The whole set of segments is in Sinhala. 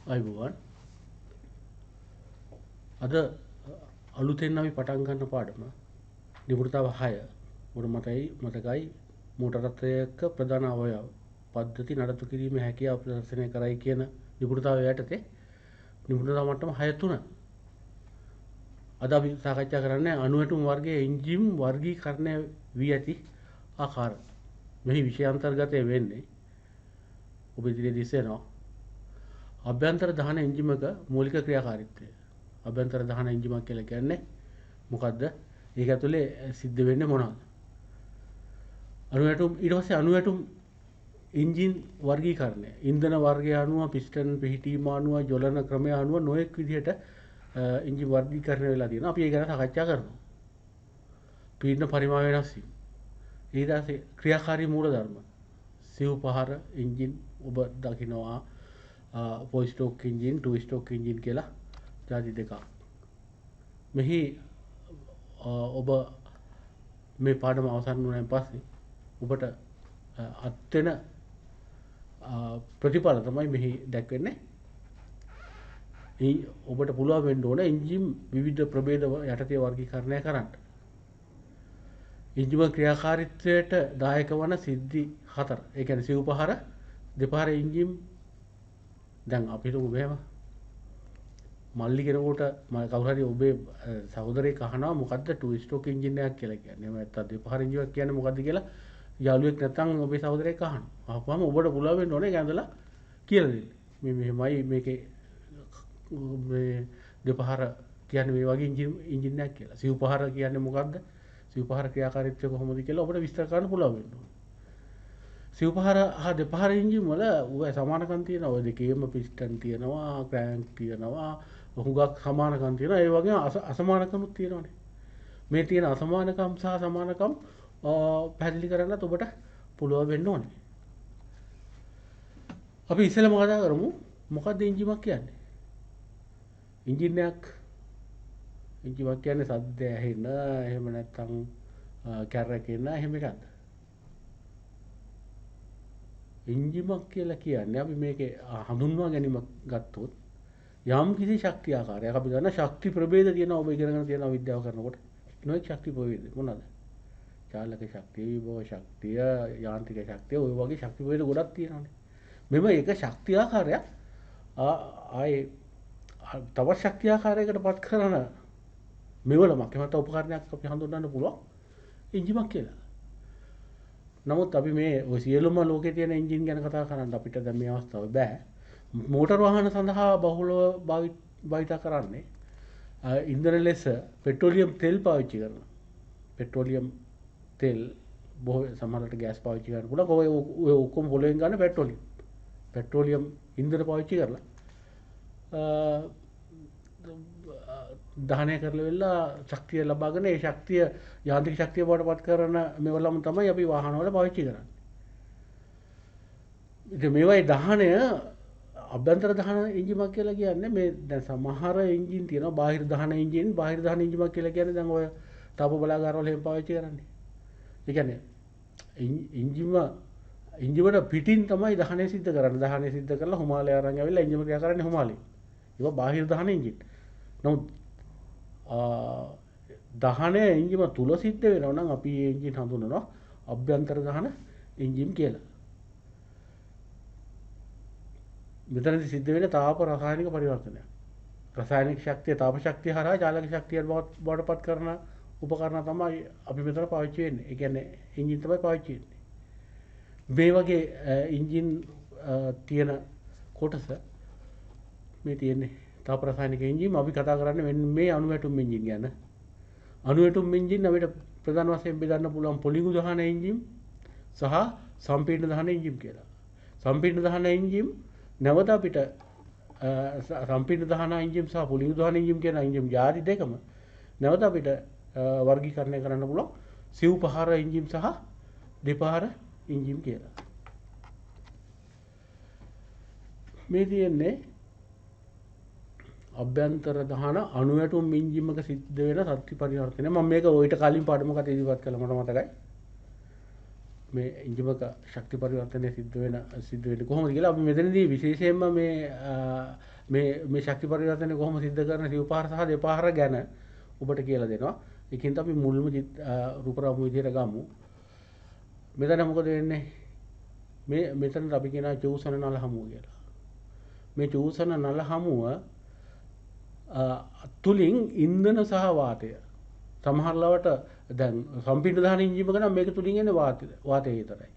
අයිබෝවන් අද අලුතෙන් අපි පටන් ගන්න පාඩම නිපුණතාව 6 මතකයි මෝටර රථයක ප්‍රධාන අවයව පද්ධති නඩත්තු කිරීමේ හැකියාව ප්‍රදර්ශනය කරයි කියන නිපුණතාවය යටතේ නිපුණතාව මට්ටම 6 3 අද අපි සාකච්ඡා කරන්නේ අණු වර්ගයේ එන්ජිම් වර්ගීකරණය වී ඇති ආකාරය. මෙහි විෂය අන්තර්ගතය වෙන්නේ ඔබ ඉදිරියේ දිස්සෙනවා අභ්‍යන්තර දහන එන්ජිමක මූලික ක්‍රියාකාරීත්වය. අභ්‍යන්තර දහන එන්ජිමක් කියලා කියන්නේ මොකද්ද? ඒක ඇතුලේ සිද්ධ වෙන්නේ මොනවද? ඊට පස්සේ අණු ඇටුම් එන්ජින් වර්ගීකරණය. ඉන්ධන වර්ගය අනුව පිස්ටන් පිහිටීම අනුව ජොලන ක්‍රමය අනුව නොයෙක් විදිහට එන්ජින් වර්ගීකරණය වෙලා තියෙනවා. අපි ඒක ගැන සාකච්ඡා කරනවා. පීඩන පරිමාණ වෙනස් වීම. ඊට පස්සේ ක්‍රියාකාරී මූලධර්ම. සිව් පහර එන්ජින් ඔබ දකිනවා for stroke engine, to stroke engine කියලා ජාති දෙකක්. මෙහි ඔබ මේ පාඩම අවසන් වුණාන් පස්සේ ඔබට අත් වෙන ප්‍රතිඵල තමයි මෙහි දැක්වෙන්නේ. ඔබට පුළුවන් වෙන්න ඕන එන්ජින් විවිධ ප්‍රභේද යටතේ වර්ගීකරණය කරන්න. එන්ජිම ක්‍රියාකාරීත්වයට දායක වන සිද්ධි 4. ඒ කියන්නේ සිව් පහර, දෙපහර එන්ජින්. දැන් අපි හිතමු මෙහෙම මල්ලි කෙනෙකුට කවුරු හරි ඔබේ සහෝදරයෙක් අහනවා මොකද්ද ටූ ස්ට්‍රෝක් එන්ජින් එකක් කියලා කියන්නේ. එහෙම නැත්නම් දෙපහර එන්ජින් එකක් කියන්නේ මොකද්ද කියලා යාළුවෙක් නැත්නම් ඔබේ සහෝදරයෙක් අහනවා. අහපුවම ඔබට පුළුවන් වෙන්න ඕනේ ඒක ඇඳලා කියලා දෙන්න. මේ මෙහෙමයි මේකේ මේ දෙපහර කියන්නේ මේ වගේ එන්ජින් එකක් කියලා. සිව් පහර කියන්නේ මොකද්ද? සිව් පහර ක්‍රියාකාරීත්වය කොහොමද කියලා ඔබට විස්තර කරන්න පුළුවන් වෙන්න ඕනේ. සිව් පහර හා දෙපහර එන්ජින් වල සමානකම් තියෙනවා. ඔය දෙකේම පිස්ටන් තියෙනවා, ක්‍රෑන්ක් තියෙනවා, හුඟක් සමානකම් තියෙනවා. ඒ වගේම අසමානකම්ත් තියෙනවානේ. මේ තියෙන අසමානකම් සහ සමානකම් පැහැදිලි කරන්නත් ඔබට පුළුවන් වෙන්න ඕනේ. අපි ඉස්සෙල්ලාම කතා කරමු මොකක්ද එන්ජිමක් කියන්නේ? එන්ජිනයක් කියන්නේ සද්ද ඇහෙන, එහෙම නැත්නම් කැරකෙන එහෙම එකක්ද? එන්ජිමක් කියලා කියන්නේ අපි මේකේ හඳුන්වා ගැනීමක් ගත්තොත් යම් කිසි ශක්තිය ආකාරයක් අපි ගන්න ශක්ති ප්‍රභේද තියෙනවා. ඔබ ඉගෙනගෙන තියෙනවා විද්‍යාව කරනකොට. නොයෙක් ශක්ති ප්‍රභේද මොනවාද? චාලක ශක්තිය, විභව ශක්තිය, යාන්ත්‍රික ශක්තිය, ඔය වගේ ශක්ති ප්‍රභේද ගොඩක් තියෙනවානේ. මෙම එක ශක්තිය ආකාරයක් ආයේ තවත් ශක්තිය ආකාරයකට පත් කරන මෙවලමක් එහෙම නැත්නම් උපකරණයක් අපි හඳුන්වන්න පුළුවන් එන්ජිමක් කියලා. නමුත් අපි මේ ඔය සියලුම ලෝකේ තියෙන එන්ජින් ගැන කතා කරන්න අපිට දැන් මේ අවස්ථාවේ බෑ. මෝටර වාහන සඳහා බහුලව භාවිත කරන්නේ ඉන්ධන ලෙස පෙට්‍රෝලියම් තෙල් පාවිච්චි කරනවා. පෙට්‍රෝලියම් තෙල් බොහෝ සමහරවිට ගෑස් පාවිච්චි කරන්න පුළුවන්. ඔය ඔක්කොම පොළවෙන් ගන්න පෙට්‍රෝලියම් ඉන්ධන පාවිච්චි කරලා දහනය කරලා වෙලා ශක්තිය ලබාගෙන ඒ ශක්තිය යාන්ත්‍රික ශක්තිය බවට පත් කරන මෙවලම තමයි අපි වාහනවල පාවිච්චි කරන්නේ. ඉතින් මේවයි දහනය අභ්‍යන්තර දහන එන්ජිමක් කියලා කියන්නේ මේ දැන් සමහර එන්ජින් තියෙනවා බාහිර දහන එන්ජින් එන්ජිමක් කියලා කියන්නේ දැන් ඔය තාප බලාගාරවල එහෙම පාවිච්චි කරන්නේ. ඒ කියන්නේ එන්ජිමට පිටින් තමයි දහනය සිද්ධ කරන්නේ. දහනය සිද්ධ කරලා හුමාලය අරන් ඇවිල්ලා එන්ජිම ක්‍රියා කරන්නේ හුමාලේ. ඒවා බාහිර දහන එන්ජින්. නමුත් දහනය එන්ජිම තුල සිද්ධ වෙනවා නම් අපි මේ එන්ජින් හඳුනනවා අභ්‍යන්තර දහන එන්ජින් කියලා. මෙතනදී සිද්ධ වෙන තාප රසායනික පරිවර්තනයක්. රසායනික ශක්තිය තාප ශක්තිය හරහා චාලක ශක්තියට බවට පත් කරන උපකරණ තමයි අපි මෙතන පාවිච්චි වෙන්නේ. ඒ කියන්නේ එන්ජින් තමයි පාවිච්චි වෙන්නේ. මේ වගේ එන්ජින් තියෙන කොටස මේ තියෙන්නේ තාප රසායනික එන්ජින්. අපි කතා කරන්නේ මේ අණු ඇටුම් එන්ජින් ගැන. අණු ඇටුම් එන්ජින් අපිට ප්‍රධාන වශයෙන් බෙදන්න පුළුවන් පොලිඟු දහන එන්ජින් සහ සම්පීඩන දහන එන්ජින් කියලා. සම්පීඩන දහන එන්ජින් නැවත අපිට සම්පීඩන දහන එන්ජින් සහ පොලිඟු දහන එන්ජින් කියන එන්ජින් ಜಾති දෙකම නැවත අපිට වර්ගීකරණය කරන්න පුළුවන් සිව් පහර එන්ජින් සහ දෙපහර එන්ජින් කියලා. මේ තියෙන්නේ අභ්‍යන්තර දහන අණු ඇටුම් එන්ජිමක සිද්ධ වෙන ශක්ති පරිවර්තනය. මම මේක ඔයිට කලින් පාඩමකට ඉදිරිපත් කළා මට මතකයි. මේ එන්ජිමක ශක්ති පරිවර්තනය සිද්ධ වෙන්නේ කොහොමද කියලා අපි මෙතනදී විශේෂයෙන්ම මේ ශක්ති පරිවර්තනය කොහොම සිද්ධ කරන සිව්පහර සහ දෙපහර ගැන ඔබට කියලා දෙනවා. ඒකින්ද අපි මුල්ම රූපරාමු විදියට ගමු. මෙතන මොකද වෙන්නේ? මෙතන අපි කියනවා චූසන නල හමුව කියලා. මේ චූසන නල හමුව තුලින් ඉන්ධන සහ වාතය සමහර ලාවට දැන් සම්පීඩන දහන එන්ජිමක නම් මේක තුලින් එන්නේ වාතය විතරයි.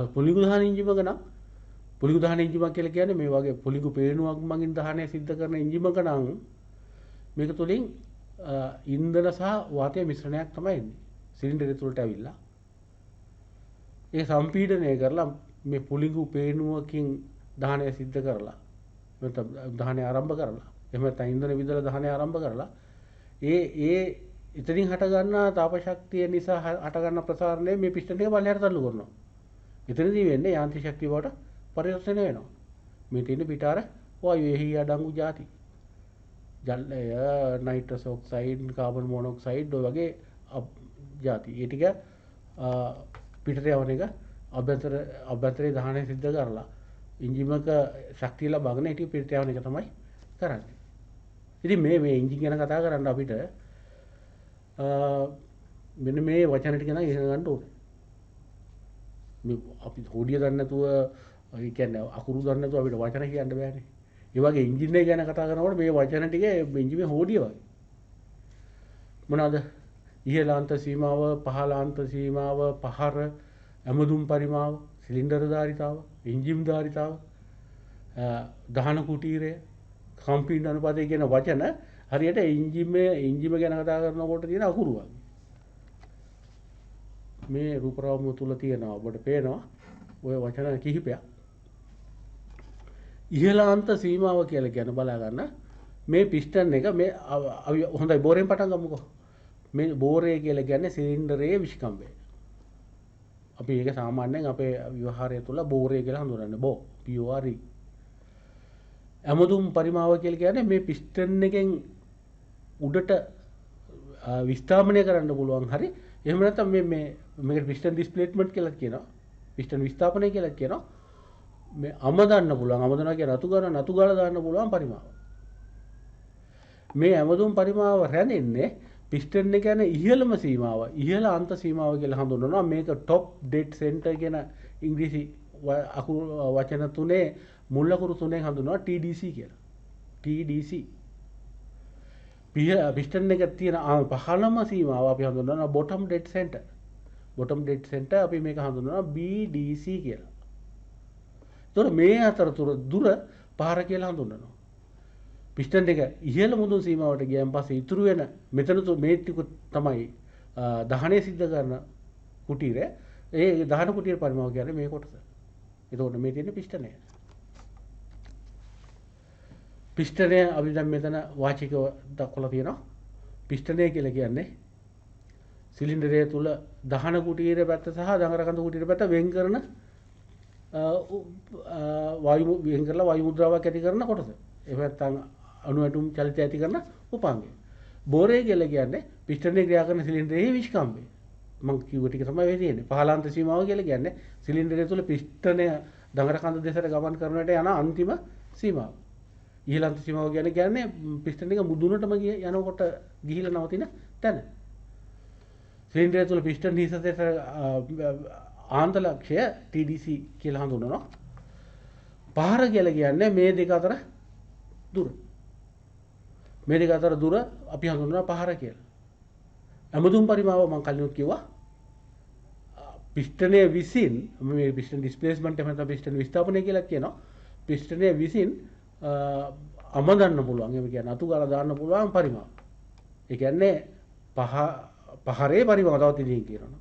පුලිඟු දහන එන්ජිමක නම් පුලිඟු දහන එන්ජිමක් කියලා කියන්නේ මේ වගේ පුලිඟු පේනුවක් මගින් දහනය සිද්ධ කරන එන්ජිමක නම් මේක තුලින් ඉන්ධන සහ වාතය මිශ්‍රණයක් තමයි එන්නේ. සිලින්ඩරය තුලට ඇවිල්ලා ඒ සම්පීඩනය කරලා මේ පුලිඟු පේනුවකින් දහනය සිද්ධ කරලා නැත්නම් දහනය ආරම්භ කරලා එහෙම නැත්නම් ඉන්ධන විදලා දහනය ආරම්භ කරලා ඒ ඉතින් හට ගන්නා තාප ශක්තිය නිසා හට ගන්න ප්‍රසාරණය මේ පිස්ටන් එක පල්ලෙහාට තල්ලු කරනවා. එතනදී වෙන්නේ යාන්ත්‍රික ශක්තිය බවට පරිවර්තනය වෙනවා. මේ තියෙන පිටාර වායුවේහි අඩංගු ಜಾති. ජලය, නයිට්‍රස් ඔක්සයිඩ්, කාබන් මොනොක්සයිඩ් ඔය වගේ ಜಾති. ඒ ටික පිටට යවන එක අභ්‍යන්තරයේ දහනය සිද්ධ කරලා එන්ජිමක ශක්තිය ලබාගෙන ඊට පිටට යවන එක තමයි කරන්නේ. ඉතින් මේ එන්ජින් ගැන කතා කරන්න අපිට මෙන්න මේ වචන ටික නම් ඉගෙන ගන්න ඕනේ. මේ අපි හොඩිය දන්නේ නැතුව ඒ කියන්නේ අකුරු දන්නේ නැතුව අපිට වචන කියන්න බෑනේ. ඒ වගේ එන්ජින් එක ගැන කතා කරනකොට මේ වචන ටික එන්ජිමේ හොඩිය වගේ. මොනවාද? ඉහළාන්ත සීමාව, පහළාන්ත සීමාව, පහර, ඇමදුම් පරිමාව, සිලින්ඩර ධාරිතාව, එන්ජිම් ධාරිතාව, දහන කුටීරය, කම්පීඩන අනුපාතය කියන වචන හරියට එන්ජිම ගැන කතා කරනකොට තියෙන අකුරු වගේ. මේ රූපරාමුව තුල තියෙනවා ඔබට පේනවා ඔය වචන කිහිපයක්. ඉහළාන්ත සීමාව කියලා කියන බලා ගන්න මේ පිස්ටන් එක මේ හොඳයි බෝරෙන් පටන් ගමුකෝ. මේ බෝරය කියලා කියන්නේ සිලින්ඩරයේ විෂ්කම්භය. අපි ඒක සාමාන්‍යයෙන් අපේ ව්‍යවහාරය තුල බෝරය කියලා හඳුනන්නේ. BORE. ඇමදුම් පරිමාව කියලා කියන්නේ මේ පිස්ටන් එකෙන් උඩට විස්ථාපනය කරන්න පුළුවන් හරි එහෙම නැත්නම් මේකට පිස්ටන් ඩිස්ප්ලේස්මන්ට් කියලා කියනවා. පිස්ටන් විස්ථාපනය කියලා කියනවා. මේ අමදන්න පුළුවන් අමදනවා කියන නතු ගාලා දාන්න පුළුවන් පරිමාව. මේ ඇමදුම් පරිමාව රැඳෙන්නේ පිස්ටන් එක යන ඉහළම සීමාව ඉහළ අන්ත සීමාව කියලා හඳුන්වනවා. මේක টপ ඩෙඩ් සෙන්ටර් කියන ඉංග්‍රීසි අකුරු වචන තුනේ මුල් අකුරු තුනෙන් හඳුන්වනවා TDC කියලා. TDC පිස්ටන් එක තියෙන පහළම සීමාව අපි හඳුන්වනවා bottom dead centre. Bottom dead centre අපි මේක හඳුන්වනවා BDC කියලා. ඒතකොට මේ අතරතුර දුර පහර කියලා හඳුන්වනවා. පිස්ටන් එක ඉහළ මුදුන් සීමාවට ගියන් පස්සේ ඉතුරු වෙන මෙතන මේ ටික තමයි දහනය සිද්ධ කරන කුටීරය. ඒ දහන කුටීර පරිමාව කියන්නේ මේ කොටස. එතකොට මේ තියෙන පිස්ටනය. පිස්ටනය අපි දැන් මෙතන වාචිකව දක්වලා තියෙනවා. පිස්ටනය කියලා කියන්නේ සිලින්ඩරය තුල දහන කුටීරය පැත්ත සහ දඟර කඳු කුටීරය පැත්ත වෙන් කරන වෙන් කරලා වායු මුද්‍රාවක් ඇති කරන කොටස. එහෙම නැත්නම් අණු ඇටුම් චලිතය ඇති කරන උපාංගය. බෝරය කියලා කියන්නේ පිස්ටනේ ක්‍රියා කරන සිලින්ඩරයේ විෂ්කම්භය. මම කිව්ව ටික තමයි වෙන්නේ තියෙන්නේ. පහළාන්ත සීමාව කියලා කියන්නේ සිලින්ඩරය තුල පිස්ටනය දඟර කඳ දෙසට ගමන් කරනට යන අන්තිම සීමාව. ඉහළාන්ත සීමාව කියන්නේ පිස්ටන් එක මුදුනටම යනකොට ගිහිලා නවතින තැන. සිලින්ඩරය තුල පිස්ටන් හිසතේ ආන්ත ලක්ෂය TDC කියලා හඳුන්වනවා. පහර කියලා කියන්නේ මේ දෙක අතර දුර. මේ දෙක අතර දුර අපි හඳුන්වනවා පහර කියලා. ඇමදුම් පරිමාව මම කලිනුත් කිව්වා. පිස්ටනය විසින් මේ පිස්ටන් ඩිස්ප්ලේස්මන්ට් එහෙම නැත්නම් පිස්ටන් විස්ථාපනය කියලා කියනවා. පිස්ටනය විසින් අමදන්න පුළුවන්. එහෙම කියන්නේ අතු ගාලා දාන්න පුළුවන් පරිමාව. ඒ කියන්නේ පහරේ පරිමාව තවත් ඉදින් කියනවා.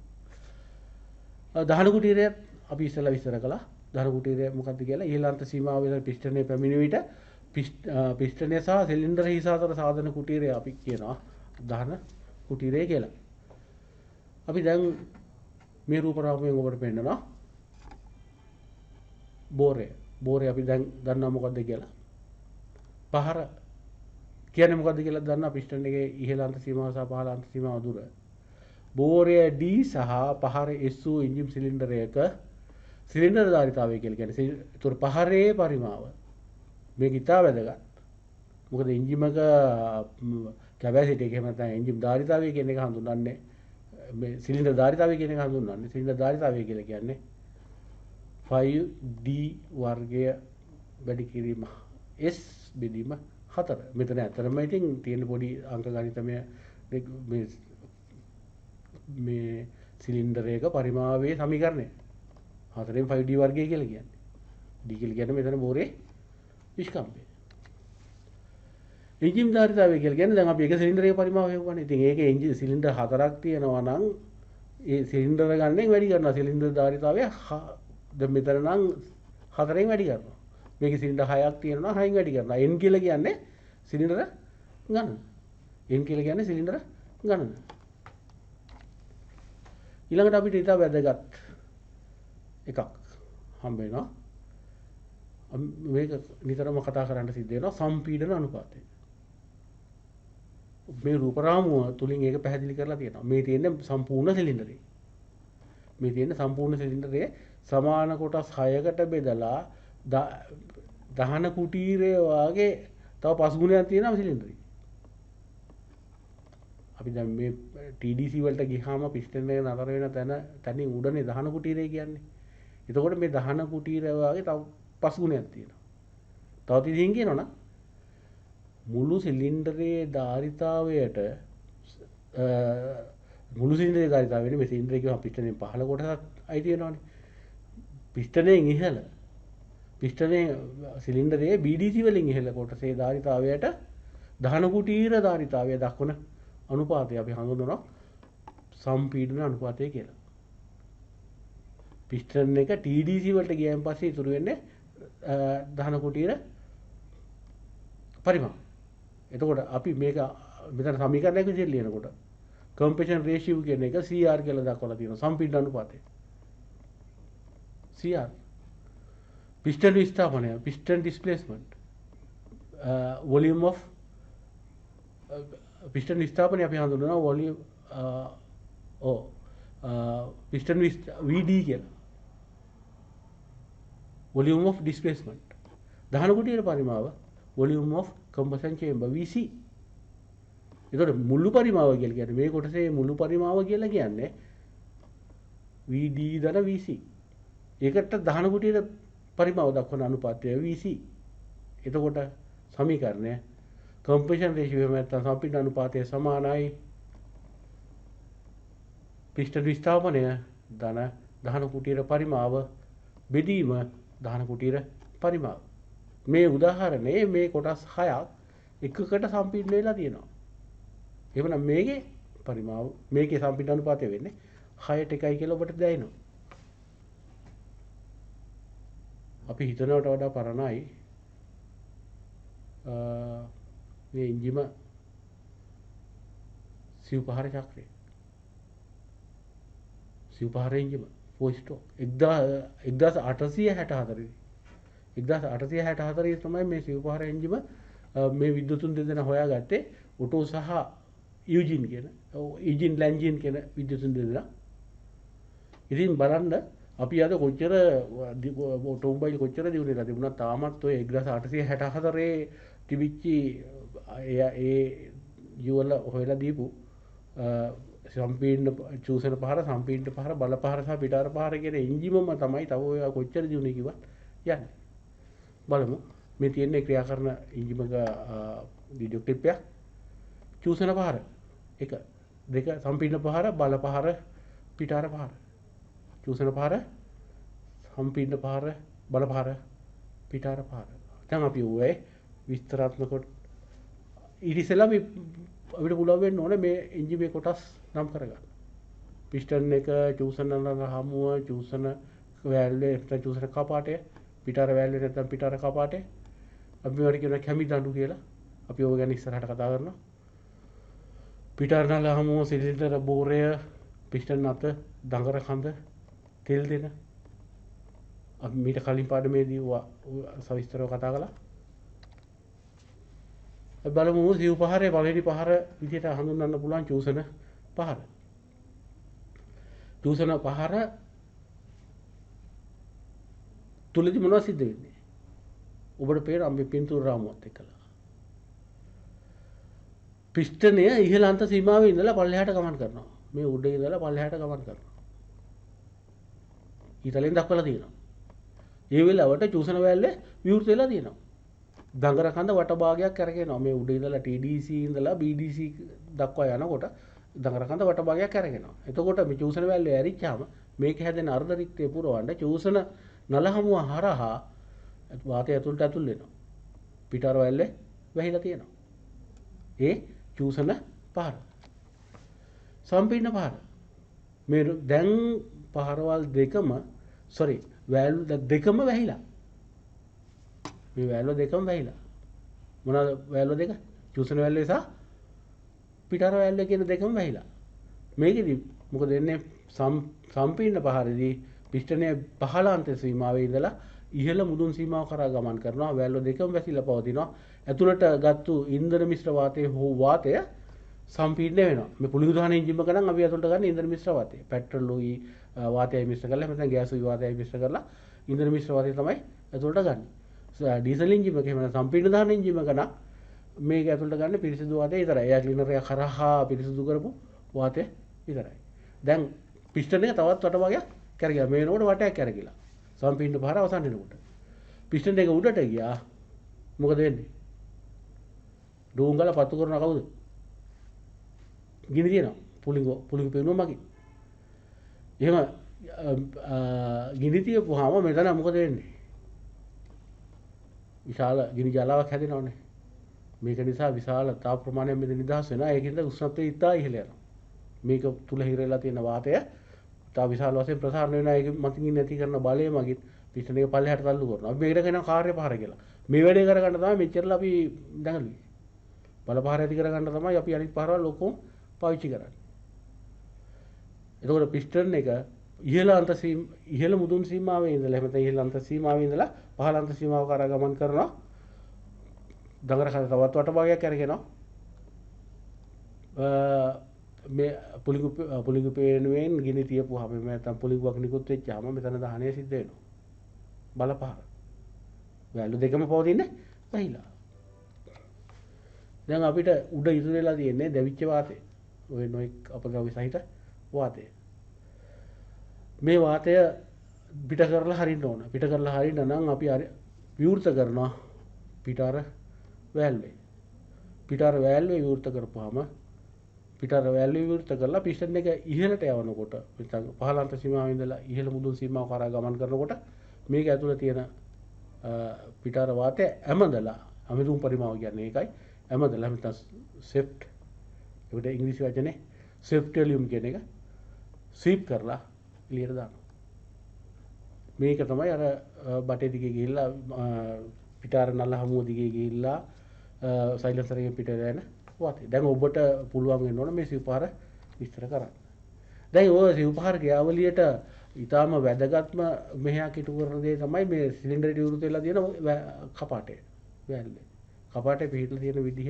දහන කුටීරය අපි ඉස්සෙල්ලා විස්තර කළා. දහන කුටීරය මොකක්ද කියලා ඉහළාන්ත සීමාව වෙන පිස්ටනේ පැමිණෙන විට පිස්ටනය සහ සිලින්ඩර හිස අතර සාධන කුටීරය අපි කියනවා දහන කුටීරය කියලා. අපි දැන් මේ රූපරාමයෙන් ඔබට පෙන්නනවා බෝරය. බෝරය අපි දැන් දන්නවා මොකක්ද කියලා. පහර කියන්නේ මොකක්ද කියලා දන්නා පිස්ටන් එකේ ඉහළාන්ත සීමාව සහ පහළාන්ත සීමාව දුර. බෝරය D සහ පහර S වූ එන්ජිම් සිලින්ඩරයක සිලින්ඩර් ධාරිතාවය කියලා කියන්නේ. ඒතර පහරේ පරිමාව. මේක ඉතා වැදගත්. මොකද එන්ජිමක කැපැසිටි එක එහෙම නැත්නම් එන්ජිම් ධාරිතාවය කියන එක හඳුන්වන්නේ මේ සිලින්ඩර් ධාරිතාවය කියන එක හඳුන්වන්නේ. සිලින්ඩර් ධාරිතාවය කියලා කියන්නේ 5D වර්ගය වැඩි කිරීම S බෙදීම 4. මෙතන ඇත්තටම ඉතින් තියෙන පොඩි අංක ගණිතමය මේ සිලින්ඩරයක පරිමාවයේ සමීකරණය. 4න් 5D වර්ගය කියලා කියන්නේ. D කියලා කියන්නේ මෙතන බෝරේ විස්කම්භය. එන්ජිම් ධාරිතාවය කියලා කියන්නේ දැන් අපි එක සිලින්ඩරයක පරිමාව හොයවන්නේ. ඉතින් ඒකේ එන්ජින් සිලින්ඩර් 4ක් තියෙනවා නම් ඒ සිලින්ඩර ගන්නෙන් වැඩි කරනවා. සිලින්ඩර් ධාරිතාවය දැන් මෙතන නම් 4න් වැඩි කරනවා. මේකේ සිලින්ඩර් 6ක් තියෙනවා 6න් වැඩි කරනවා. n කියලා කියන්නේ සිලින්ඩර ගණන. n කියලා කියන්නේ සිලින්ඩර ගණන. ඊළඟට අපිට ඊට වැදගත් එකක් හම්බ වෙනවා. මේක නිතරම කතා කරන්න සිද්ධ වෙනවා සම්පීඩන අනුපාතය. මේ රූප රාමුව තුලින් ඒක පැහැදිලි කරලා තියෙනවා. මේ තියෙන්නේ සම්පූර්ණ සිලින්ඩරේ. මේ තියෙන්නේ සම්පූර්ණ සිලින්ඩරේ සමාන කොටස් 6කට බෙදලා දහන කුටීරය වාගේ තව පසුගුණයක් තියෙනවා සිලින්ඩරේ. අපි දැන් මේ TDC වලට ගියාම පිස්ටන් එක නතර වෙන තැනින් උඩනේ දහන කුටීරය කියන්නේ. එතකොට මේ දහන කුටීරය වාගේ තව පසුගුණයක් තියෙනවා. තව තියකින් කියනවනම් මුළු සිලින්ඩරයේ ධාරිතාවයට මුළු සිලින්ඩරයේ ධාරිතාවය නේ මේ සිලින්ඩරේ කියවම පිස්ටනේ පහළ කොටසක් අයිති වෙනවනේ. පිස්ටනේ ඉහළ පිස්ටනේ සිලින්ඩරයේ BDC වලින් ඉහළ කොටසේ ධාරිතාවයට දහන කුටීර ධාරිතාවය දක්වන අනුපාතය අපි හඳුන්වනවා සම්පීඩන අනුපාතය කියලා. පිස්ටන් එක TDC වලට ගියන් පස්සේ ඉතුරු වෙන්නේ දහන කුටීර පරිමාව. එතකොට අපි මේක මෙතන සමීකරණයක් විදිහට ලියනකොට කම්ප්‍රෙෂන් රේෂියෝ කියන එක CR කියලා දක්වලා තියෙනවා සම්පීඩන අනුපාතය. CR piston විස්ථාපනය piston displacement volume of piston විස්ථාපනය අපි හඳුන්වනවා volume piston VD කියලා volume of displacement දහන කුටියේ පරිමාව volume of combustion chamber VC. ඒතකොට මුළු පරිමාව කියලා කියන්නේ මේ කොටසේ මුළු පරිමාව කියලා කියන්නේ VD ධන VC. ඒකට දහන කුටියේ පරිමාව දක්වන අනුපාතය VC. එතකොට සමීකරණය compression ratio එහෙම නැත්නම් සම්පීඩන අනුපාතය සමානයි පිස්ටන් විස්ථාපනය ධන දහන කුටියේ පරිමාව බෙදීම දහන කුටියේ පරිමාව. මේ උදාහරණයේ මේ කොටස් 6ක් එකකට සම්පීඩන වෙලා තියෙනවා. එහෙනම් මේකේ පරිමාව මේකේ සම්පීඩන අනුපාතය වෙන්නේ 6ට 1යි කියලා ඔබට දැනෙනවා. අපි හිතනවට වඩා පරණයි මේ එන්ජිම සිව්පහර චක්‍රය. සිව්පහර එන්ජිම ෆෝස්ටෝ 1864 1864 තමයි මේ සිව්පහර එන්ජිම මේ විද්‍යුතුන් දෙදෙනා හොයාගත්තේ ඔටෝ සහ යූජින් කියන යූජින් ලැන්ජින් කියන විද්‍යුතුන් දෙදෙනා. ඉතින් බලන්න අපි අද කොච්චර ඔටෝමොබයිල් කොච්චර දියුණුවලා තිබුණා තාමත් ඔය 1864 තිබිච්චි ඒ යුවල හොයලා දීපු සම්පීඩන චූසන පහර සම්පීඩන පහර බල පහර සහ පිටාර පහර කියන එන්ජිමම තමයි තව ඔය කොච්චර දියුණුව කිව්වත් යන්නේ. බලමු මේ තියෙන ක්‍රියා කරන එන්ජිමක වීඩියෝ ක්ලිප් එකක්. චූසන පහර 1 2 සම්පීඩන පහර බල පහර පිටාර පහර චූසන පහර සම්පීඩන පහර බල පහර පිටාර පහර. දැන් අපි ඔය විස්තරාත්මක ඊට ඉස්සෙල්ලා අපි අපිට පුළුවන් වෙන්න ඕනේ මේ එන්ජිමේ කොටස් නම් කරගන්න. පිස්ටන් එක චූසන හමුව චූසන වැල්වේ නැත්නම් චූසන කපාටය පිටාර වැල්වේ නැත්නම් පිටාර කපාටය අපි මේවට කියනවා කැමි දඬු කියලා. අපි ඕක ගැන ඉස්සරහට කතා කරනවා. පිටාර නල හමුව සිලින්ඩර බෝරය පිස්ටන් අත දඟර කඳ තෙල් දෙන අපි මීට කලින් පාඩමේදී සවිස්තරව කතා කළා. බලමු සිව් පහරේ පළවෙනි පහර විදිහට හඳුන්වන්න පුළුවන් චූසන පහර. චූසන පහර තුලදී මොනවද සිද්ධ වෙන්නේ? ඔබට පේනවා මේ පින්තූර රාමුවත් එක්කලා. පිස්ටනය ඉහළ අන්ත සීමාවේ ඉඳලා පල්ලෙහාට ගමන් කරනවා. මේ උඩ ඉඳලා පල්ලෙහාට ගමන් කරනවා. ඊතලෙන් දක්වලා තියෙනවා. ඒ වෙලාවට චූසන වැල්ලේ විවෘත වෙලා තියෙනවා. දඟර කඳ වට භාගයක් කරගෙනවා. මේ උඩ ඉඳලා TDC ඉඳලා BDC දක්වා යනකොට දඟර කඳ වට භාගයක් කරගෙනවා. එතකොට මේ චූසන වැල්ලේ ඇරිච්චාම මේක හැදෙන අර්ධ රික්තය පුරවන්න චූසන නලහමුව හරහා වාතය ඇතුළට ඇතුල් වෙනවා. පිටාර වැල්ලේ වැහිලා තියෙනවා. ඒ චූසන පහර. සම්පීර්ණ පහර. මේ දැන් පහරවල් දෙකම වැල්ව දෙකම වැහිලා. මේ වැල්ව දෙකම වැහිලා. මොනවාද වැල්ව දෙක? චූසන වැල්වේ සහ පිටාර වැල්වේ කියන දෙකම වැහිලා. මේකෙදි මොකද වෙන්නේ? සම්පීර්ණ පහරේදී පිස්ටනය පහළ අන්ත සීමාවේ ඉඳලා ඉහළ මුදුන් සීමාව කරා ගමන් කරනවා. වැල්ව දෙකම වැසිලා පවතිනවා. ඇතුළට ගත්තු ඉන්ධන මිශ්‍ර වාතය හෝ වාතය සම්පීර්ණ වෙනවා. මේ පුළිඟු දහන එන්ජිම එක නම් අපි ඇතුළට ගන්න ඉන්ධන මිශ්‍ර වාතය. පෙට්‍රෝලුයි වාතයයි මිශ්‍ර කරලා නැත්නම් ගෑසුයි වාතයයි මිශ්‍ර කරලා ඉන්ධන මිශ්‍ර වාතය තමයි ඇතුළට ගන්න. ඩීසල් එන්ජිම එක එහෙම නැත්නම් සම්පීර්ණ දහන එන්ජිම එක නම් මේක ඇතුළට ගන්න පිරිසිදු වාතය විතරයි. එයා ක්ලීනර් එක කරහා පිරිසිදු කරපු වාතය විතරයි. දැන් පිස්ටන් එක තවත් වට භාගයක් කරගියා. මේ වෙනකොට වටයක් කරගිලා. සම්පීර්ණ පහර අවසන් වෙනකොට. පිස්ටන් එක උඩට ගියා. මොකද වෙන්නේ? ඩෝංගල පත්තු කරන කවුද? ගිනි තියෙනවා. පුළිඟු පෙනුම මගින්. එහෙම ගිනි තියපුවාම මෙතන මොකද වෙන්නේ? විශාල ගිනි ජලාවක් හැදෙනවනේ. මේක නිසා විශාල තාප ප්‍රමාණයක් මෙතන නිදහස් වෙනවා. ඒකින්ද උෂ්ණත්වය ඉතා ඉහළ යනවා. මේක තුල හිරෙලා තියෙන වාතය තා විශාල වශයෙන් ප්‍රසාරණය වෙනවා. ඒක මතින් නැති කරන බලය මගින් පිස්ටන් එක පල්ලෙහාට තල්ලු කරනවා. අපි මේකට කියනවා කාර්ය පහර කියලා. මේ වැඩේ කරගන්න තමයි මෙච්චරලා අපි දඟලුවේ. බල පහර ඇති කරගන්න තමයි අපි අනිත් පහරවල් ඔක්කොම පාවිච්චි කරන්නේ. එතකොට පිස්ටන් එක ඉහළ මුදුන් සීමාවේ ඉඳලා එහෙම නැත්නම් ඉහළ අන්ත සීමාවේ ඉඳලා පහළ අන්ත සීමාව කරා ගමන් කරනවා. දඟර කඳ තවත් වට භාගයක් අරගෙනවා. මේ පුළිඟු පේනුවෙන් ගිනි තියපුවාම නැත්නම් පුළිඟුවක් නිකුත් වෙච්චාම මෙතන දහනය සිද්ධ වෙනවා. බලපහර. වැල්ලු දෙකම පවතින්නේ වැහිලා. දැන් අපිට උඩ ඉතුරු වෙලා තියෙන්නේ දැවිච්ච වාතය. ඔය නොඑක් අපද්‍රව්‍ය සහිත වාතය. මේ වාතය පිට කරලා හරින්න ඕන. පිට කරලා හරින්න නම් අපි විවෘත කරනවා පිටාර වැල්වේ. පිටාර වැල්වේ විවෘත කරපුවාම පිටාර වැල්වේ විවෘත කරලා පිස්ටන් එක ඉහළට යවනකොට නැත්නම් පහළ අන්ත සීමාවේ ඉඳලා ඉහළ මුදුන් සීමාව කරා ගමන් කරනකොට මේක ඇතුළේ තියෙන පිටාර වාතය ඇමදලා අමිරුම් පරිමාව කියන්නේ ඒකයි. ඇමදලා නැත්නම් සෙප්ට් ඒකට ඉංග්‍රීසි වචනේ සෙප්ටෙලියම් කියන එක සීප් කරලා එළියට දානවා. මේක තමයි අර බටේ දිගේ ගිහිල්ලා පිටාර නල හමුව දිගේ ගිහිල්ලා සයිලන්සර් එකෙන් පිට වෙන වාතය. දැන් ඔබට පුළුවන් වෙන්න ඕන මේ සිව්පහර විස්තර කරන්න. දැන් ඔය සිව්පහර ක්‍රියාවලියට ඊටාම වැදගත්ම මෙහෙයක් ඉටු කරන දේ තමයි මේ සිලින්ඩරයට විවෘත වෙලා තියෙන කපාටය. වැල්ලේ. කපාටේ පිහිටලා තියෙන විදිහ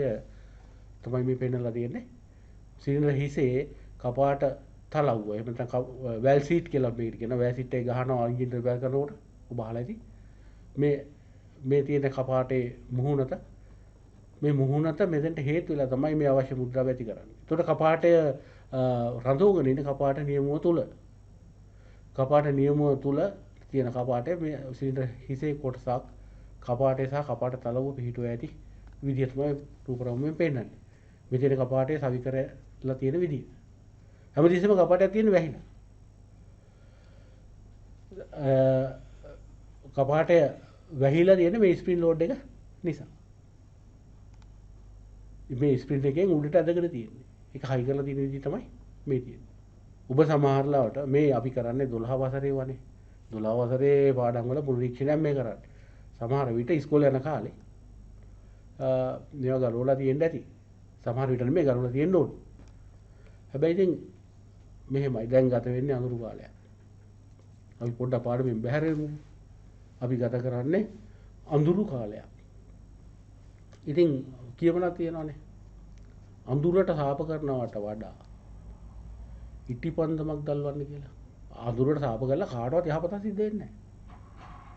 තමයි මේ පෙන්නලා තියෙන්නේ. සිලින්ඩර් හිසේ කපාට තලව්ව. එහෙම නැත්නම් වැල් සීට් කියලා මේකට කියන වැල් සීට් එක ගහනවා එන්ජින් එක බැල කරනකොට ඔබ අහලා ඇති. මේ තියෙන කපාටේ මුහුණත මේ මුහුණත මෙතෙන්ට හේතු වෙලා තමයි මේ අවශ්‍ය මුද්‍රාව ඇති කරන්නේ. ඒතකොට කපාටය රඳවගෙන ඉන්න කපාට නියමුව තුල. කපාට නියමුව තුල තියෙන කපාටේ මේ සිලින්ඩර් හිසේ කොටසක් කපාටේ සහ කපාට තලවුව පිහිටුව ඇති විදිය තමයි රූපරාමුවෙන් පෙන්නන්නේ. මේ තියෙන කපාටේ සවි කරලා තියෙන විදිය. හැමතිස්සෙම කපාටයක් තියෙන වැහිලා. කපාටය වැහිලා තියෙන මේ ස්ප්‍රින් ලෝඩ් එක නිසා. මේ ස්ප්‍රින් එකෙන් උඩට ඇදගෙන තියෙන්නේ. ඒක හයි කරලා තියෙන විදිහ තමයි මේ තියෙන්නේ. ඔබ සමහරලාවට මේ අපි කරන්නේ 12 වසරේ වනේ. 12 වසරේ පාඩම් වල පුනරීක්ෂණයක් මේ කරන්නේ. සමහර විට ඉස්කෝලේ යන කාලේ මේවා ගලවලා තියෙන්න ඇති. සමහර විට මේ ගලවලා තියෙන්න ඕන. හැබැයි ඉතින් මෙහෙමයි දැන් ගත වෙන්නේ අඳුරු කාලයක්. අපි පොඩ්ඩක් පාඩමෙන් බැහැර වෙමු. අපි ගත කරන්නේ අඳුරු කාලයක්. ඉතින් කියමනක් තියෙනවානේ. අඳුරට සාප කරනවට වඩා ඉටිපන්දමක් දල්වන්න කියලා. අඳුරට සාප කරලා කාටවත් යහපතක් සිද්ධ වෙන්නේ නැහැ.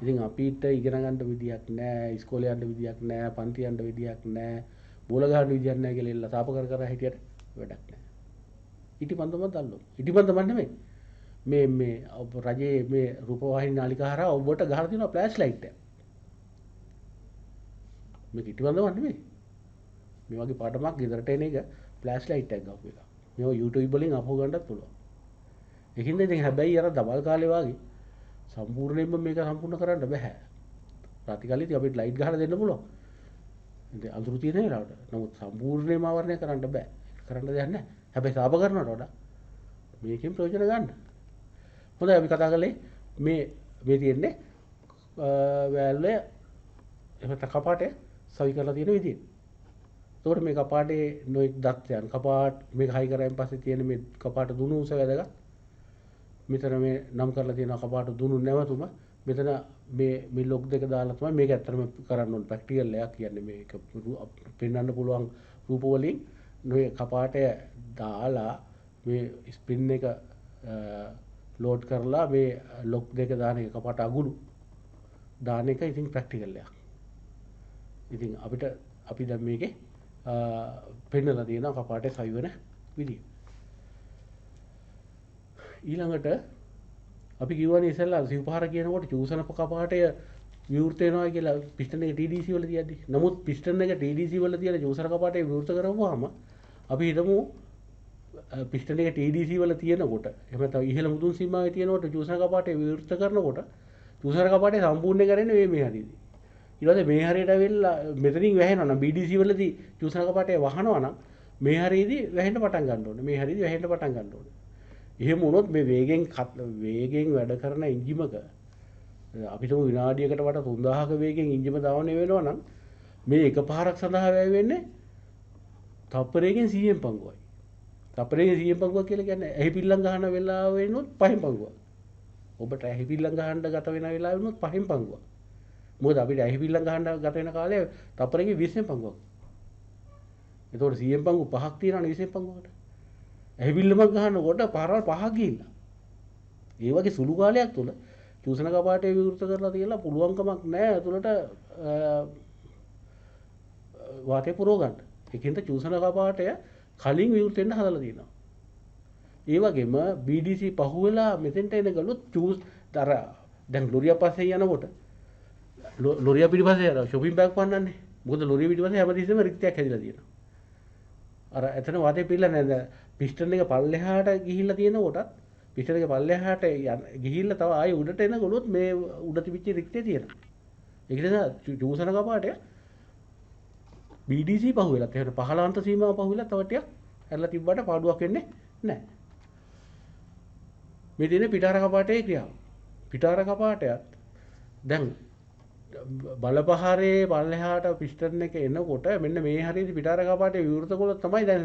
ඉතින් අපිට ඉගෙන ගන්න විදියක් නැහැ, ඉස්කෝලේ යන්න විදියක් නැහැ, පන්ති යන්න විදියක් නැහැ, බෝල ගන්න විදියක් නැහැ කියලා එල්ල සාප කර කර හිටියට වැඩක් නැහැ. ඉටිපන්දම දැල්ලෝ. ඉටිපන්දම නෙමෙයි. මේ රජයේ මේ රූපවාහිනී නාලිකා හරහා ඔබට ගහලා තියෙනවා ෆ්ලෑෂ් ලයිට් එක. මේක ඉටිපන්දම නෙමෙයි. මේ වගේ පාඩමක් ගෙදරට එන එක ෆ්ලෑෂ් ලයිට් එකක් ගහපු එක. මේව YouTube වලින් අපහො ගන්නත් පුළුවන්. ඒකින්ද ඉතින් හැබැයි අර දවල් කාලේ වගේ සම්පූර්ණයෙන්ම මේක සම්පූර්ණ කරන්න බෑ. රාත්‍රී කාලේදී අපිට ලයිට් ගහලා දෙන්න පුළුවන්. ඉතින් අඳුරු තියෙන වෙලාවට. නමුත් සම්පූර්ණයෙන්ම ආවරණය කරන්න බෑ. කරන්න දෙයක් නැහැ. හැබැයි සාප කරනවට වඩා මේකෙන් ප්‍රයෝජන ගන්න. හොඳයි අපි කතා කළේ මේ තියෙන්නේ වැල්ලේ එහෙම කපාටේ සවි කරලා තියෙන විදිහ. එතකොට මේ කපාටේ නොඑක් දත්යන් කපාට මේක හයි කරායින් පස්සේ තියෙන මේ කපාට දුණු උස වැදගත්. මෙතන මේ නම් කරලා තියෙන කපාට දුණු නැවතුම මෙතන මේ ලොක් දෙක දාලා තමයි මේක ඇත්තටම කරන්න ඕන ප්‍රැක්ටිකල් එකක් කියන්නේ මේක පෙන්වන්න පුළුවන් රූප වලින් මේ කපාටය දාලා මේ ස්ප්‍රින් එක ලෝඩ් කරලා මේ ලොක් දෙක දාන එක කපාට අගුළු දාන එක ඉතින් ප්‍රැක්ටිකල් එකක්. ඉතින් අපි දැන් මේකේ පෙන්නලා තියෙනවා කපාටේ සවි වෙන විදිය. ඊළඟට අපි කියවනේ ඉස්සෙල්ලා සිව්පහර කියනකොට චූසන කපාටය විවෘත වෙනවා කියලා පිස්ටන් එක TDC වල තියද්දි. නමුත් පිස්ටන් එක TDC වල තියලා චූසන කපාටය විවෘත කරපුවාම අපි හිතමු පිස්ටන් එක TDC වල තියෙනකොට එහෙම නැත්නම් ඉහළ මුදුන් සීමාවේ තියෙනකොට චූසන කපාටය විවෘත කරනකොට චූසන කපාටය සම්පූර්ණ කරන්නේ මේ හරියදී. ඊට පස්සේ මේ හරියට ඇවිල්ලා මෙතනින් වැහෙනවා නම් BDC වලදී චූසන කපාටය වහනවා නම් මේ හරියදී වැහෙන්න පටන් ගන්න ඕනේ. මේ හරියදී වැහෙන්න පටන් ගන්න ඕනේ. එහෙම වුණොත් මේ වේගෙන් වැඩ කරන එන්ජිමක අපිට විනාඩියකට වඩා 3000ක වේගෙන් එන්ජිම දාවණය වෙනවා නම් මේ එකපාරක් සඳහා වැය වෙන්නේ තප්පරයකින් 100න් පංගුවයි. තප්පරයකින් 100න් පංගුවක් කියලා කියන්නේ ඇහි පිල්ලම් ගහන වෙලාව වෙනොත් 5න් පංගුවක්. ඔබට ඇහි පිල්ලම් ගහන්න ගත වෙන වෙලාව වෙනොත් 5න් පංගුවක්. මොකද අපිට ඇහි පිල්ලම් ගහන්න ගත වෙන කාලය තප්පරයකින් 20න් පංගුවක්. එතකොට 100න් පංගු 5ක් තියෙනවනේ 20න් පංගුවකට. ඇහිවිල්ලමක් ගහනකොට පාරවල් 5ක් ගිහිල්ලා. ඒ වගේ සුළු කාලයක් තුල චූසන කපාටය විවෘත කරලා තියලා පුළුවන්කමක් නැහැ ඇතුළට වාතය පුරව ගන්න. ඒකින්ද චූසන කපාටය කලින් විවෘත වෙන්න හදලා තියෙනවා. ඒ වගේම BDC පහුවෙලා මෙතෙන්ට එන ගලොත් දැන් ලොරිය පස්සේ යනකොට ලොරිය පිටිපස්සේ යනවා shopping bag පන්නන්නේ. මොකද ලොරිය පිටිපස්සේ හැමතිස්සෙම රික්තයක් හැදිලා තියෙනවා. අර එතන වාතය පිරලා නැහැ. පිස්ටන් එක පල්ලෙහාට ගිහිල්ලා තියෙන කොටත් පිස්ටන් එක පල්ලෙහාට ගිහිල්ලා තව ආයෙ උඩට එනකොලොත් මේ උඩ තිබිච්ච රික්තේ තියෙනවා. ඒක නිසා චූසන කපාටය BDC පහුවෙලත් එහෙනම් පහළාන්ත සීමාව පහුවෙලා තව ටිකක් හැරලා තිබ්බට පාඩුවක් වෙන්නේ නැහැ. මේ තියෙන පිටාර කපාටයේ ක්‍රියාව. පිටාර කපාටයත් දැන් බලපහරේ පල්ලෙහාට පිස්ටන් එක එනකොට මෙන්න මේ හරියට පිටාර කපාටේ විවෘත කළොත් තමයි දැන්